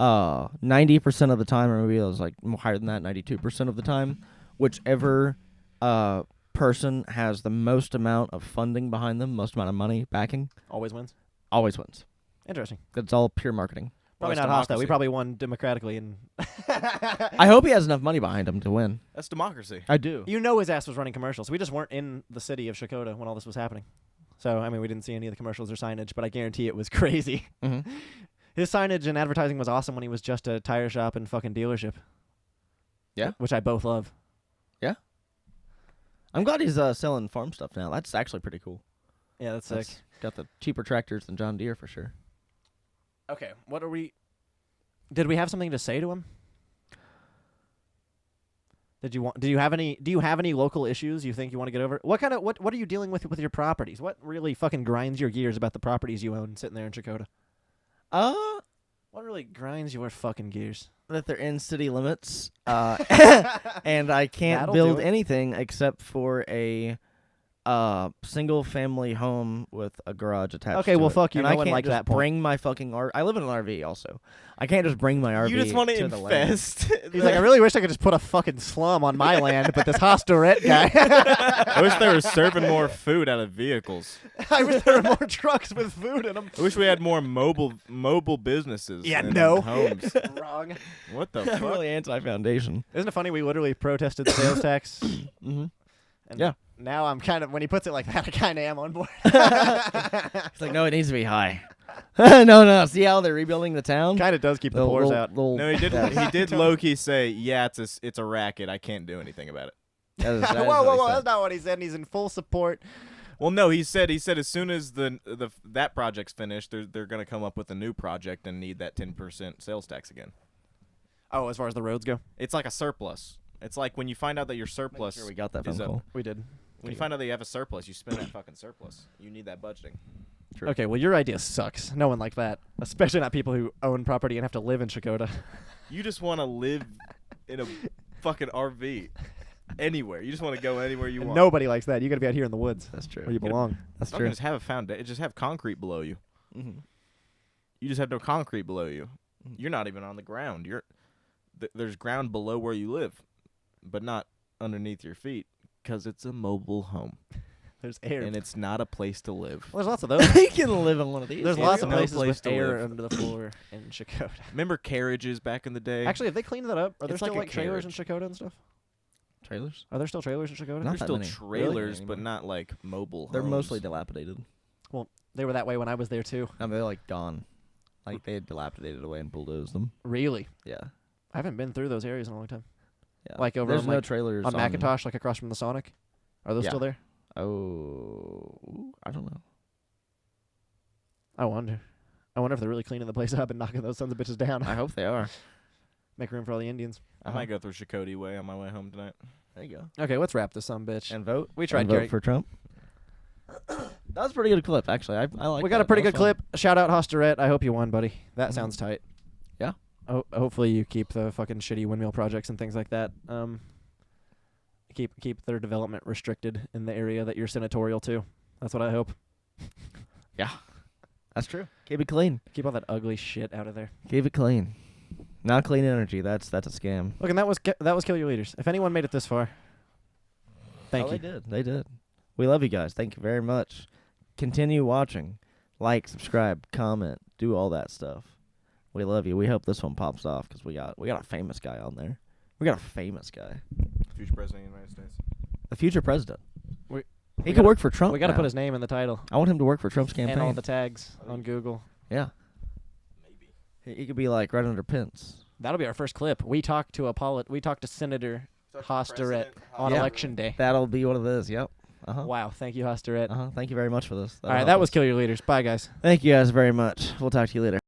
90% of the time, or maybe it was like more higher than that, 92% of the time, whichever person has the most amount of funding behind them, most amount of money backing, Always wins. always wins. Interesting. It's all pure marketing. Probably Well, not it's hostile. We democracy. probably won democratically, and I hope he has enough money behind him to win. That's democracy. I do. you know his ass was running commercials. We just weren't in the city of Shakota when all this was happening. So I mean, we didn't see any of the commercials or signage, but I guarantee it was crazy. Mhm. His signage and advertising was awesome when he was just a tire shop and fucking dealership. Yeah. Which I both love. I'm glad he's selling farm stuff now. That's actually pretty cool. Yeah, that's sick. That's got the cheaper tractors than John Deere for sure. Okay, what are we? Did we have something to say to him? Did you want? Do you have any local issues you think you want to get over? What are you dealing with your properties? What really fucking grinds your gears about the properties you own sitting there in Shakota? What really grinds your fucking gears? That they're in city limits, and I can't That'll build do it. anything except for a single family home with a garage attached. Okay, to well, it. fuck you. And No I one can't liked just that point. bring my fucking RV. I live in an RV also. I can't just bring my RV. You just want to to the land. infest. He's like, I really wish I could just put a fucking slum on my land, but this hostelette guy. I wish they were serving more food out of vehicles. I wish there were more trucks with food in them. I wish we had more mobile businesses. Yeah, and no. homes. Wrong. What the I'm fuck? really anti-foundation. Isn't it funny? We literally protested the sales tax. Mm-hmm. And Yeah. Now I'm kind of, when he puts it like that, I kind of am on board. It's like, no, it needs to be high. no. See how they're rebuilding the town? Kind of does keep the Little- pores little- out. little- No, he did. Yeah. He did low key say, "Yeah, it's a racket. I can't do anything about it." That is Whoa, what he whoa, said. that's not what he said. And he's in full support. Well, no, he said as soon as that project's finished, they're gonna come up with a new project and need that 10% sales tax again. Oh, as far as the roads go? It's like a surplus. It's like when you find out that your Making surplus. sure we got that phone is up. call. We did. When you find out that you have a surplus, you spend that fucking surplus. You need that budgeting. True. Okay, well, your idea sucks. No one liked that. Especially not people who own property and have to live in Shakota. You just want to live in a fucking RV anywhere. You just want to go anywhere you want. Nobody likes that. You got to be out here in the woods. That's true. Where you belong. That's Fucking true. just have a foundation. Just have concrete below you. Mm-hmm. You just have no concrete below you. You're not even on the ground. There's ground below where you live, but not underneath your feet, because it's a mobile home There's air. and it's not a place to live. Well, there's lots of those. You can live in one of these. There's It's lots of no places place with to air live. under the floor in Shakota. Remember carriages back in the day? Actually, have they cleaned that up? Are there It's still like a trailers in carriage. Shakota and stuff? trailers. Are there still trailers in Shakota? Not there's that still many. trailers, Really? but not like mobile. They're homes. mostly dilapidated. They were that way when I was there too. No, they're like gone. Like they had dilapidated away and bulldozed them. Really? Yeah. I haven't been through those areas in a long time. Yeah. Like over There's on, no like, trailers On Macintosh, like across from the Sonic. Are those Yeah. still there? Oh, Ooh, I don't know. I wonder if they're really cleaning the place up and knocking those sons of bitches down. I hope they are. Make room for all the Indians. I might go through Chakotay Way on my way home tonight. There you go. Okay, let's wrap this son of a bitch. And vote. We tried, and vote Gary. for Trump. That was a pretty good clip, actually. I like. We got that. a pretty That good was clip. Shout out Hosterette. I hope you won, buddy. That Mhm. sounds tight. Yeah. Hopefully you keep the fucking shitty windmill projects and things like that. Keep their development restricted in the area that you're senatorial to. That's what I hope. Yeah. That's true. Keep it clean. Keep all that ugly shit out of there. Keep it clean. Not clean energy. That's a scam. Look, and that was Kill Your Leaders. If anyone made it this far, thank you. They did. We love you guys. Thank you very much. Continue watching. Like, subscribe, comment, do all that stuff. We love you. We hope this one pops off because we got a famous guy on there. We got a famous guy. Future president of the United States. The future president. We He could gotta- work for Trump. We got to now. put his name in the title I want him to work for Trump's campaign. and all the tags on Google. Yeah. Maybe. He could be like right under Pence. That'll be our first clip. We talked to Senator Hosterette on Yeah. election day. That'll be what it is. Yep. Uh-huh. Wow, thank you, Hosterette. Thank you very much for this. All right, that was Kill Your Leaders. Bye, guys. Thank you guys very much. We'll talk to you later.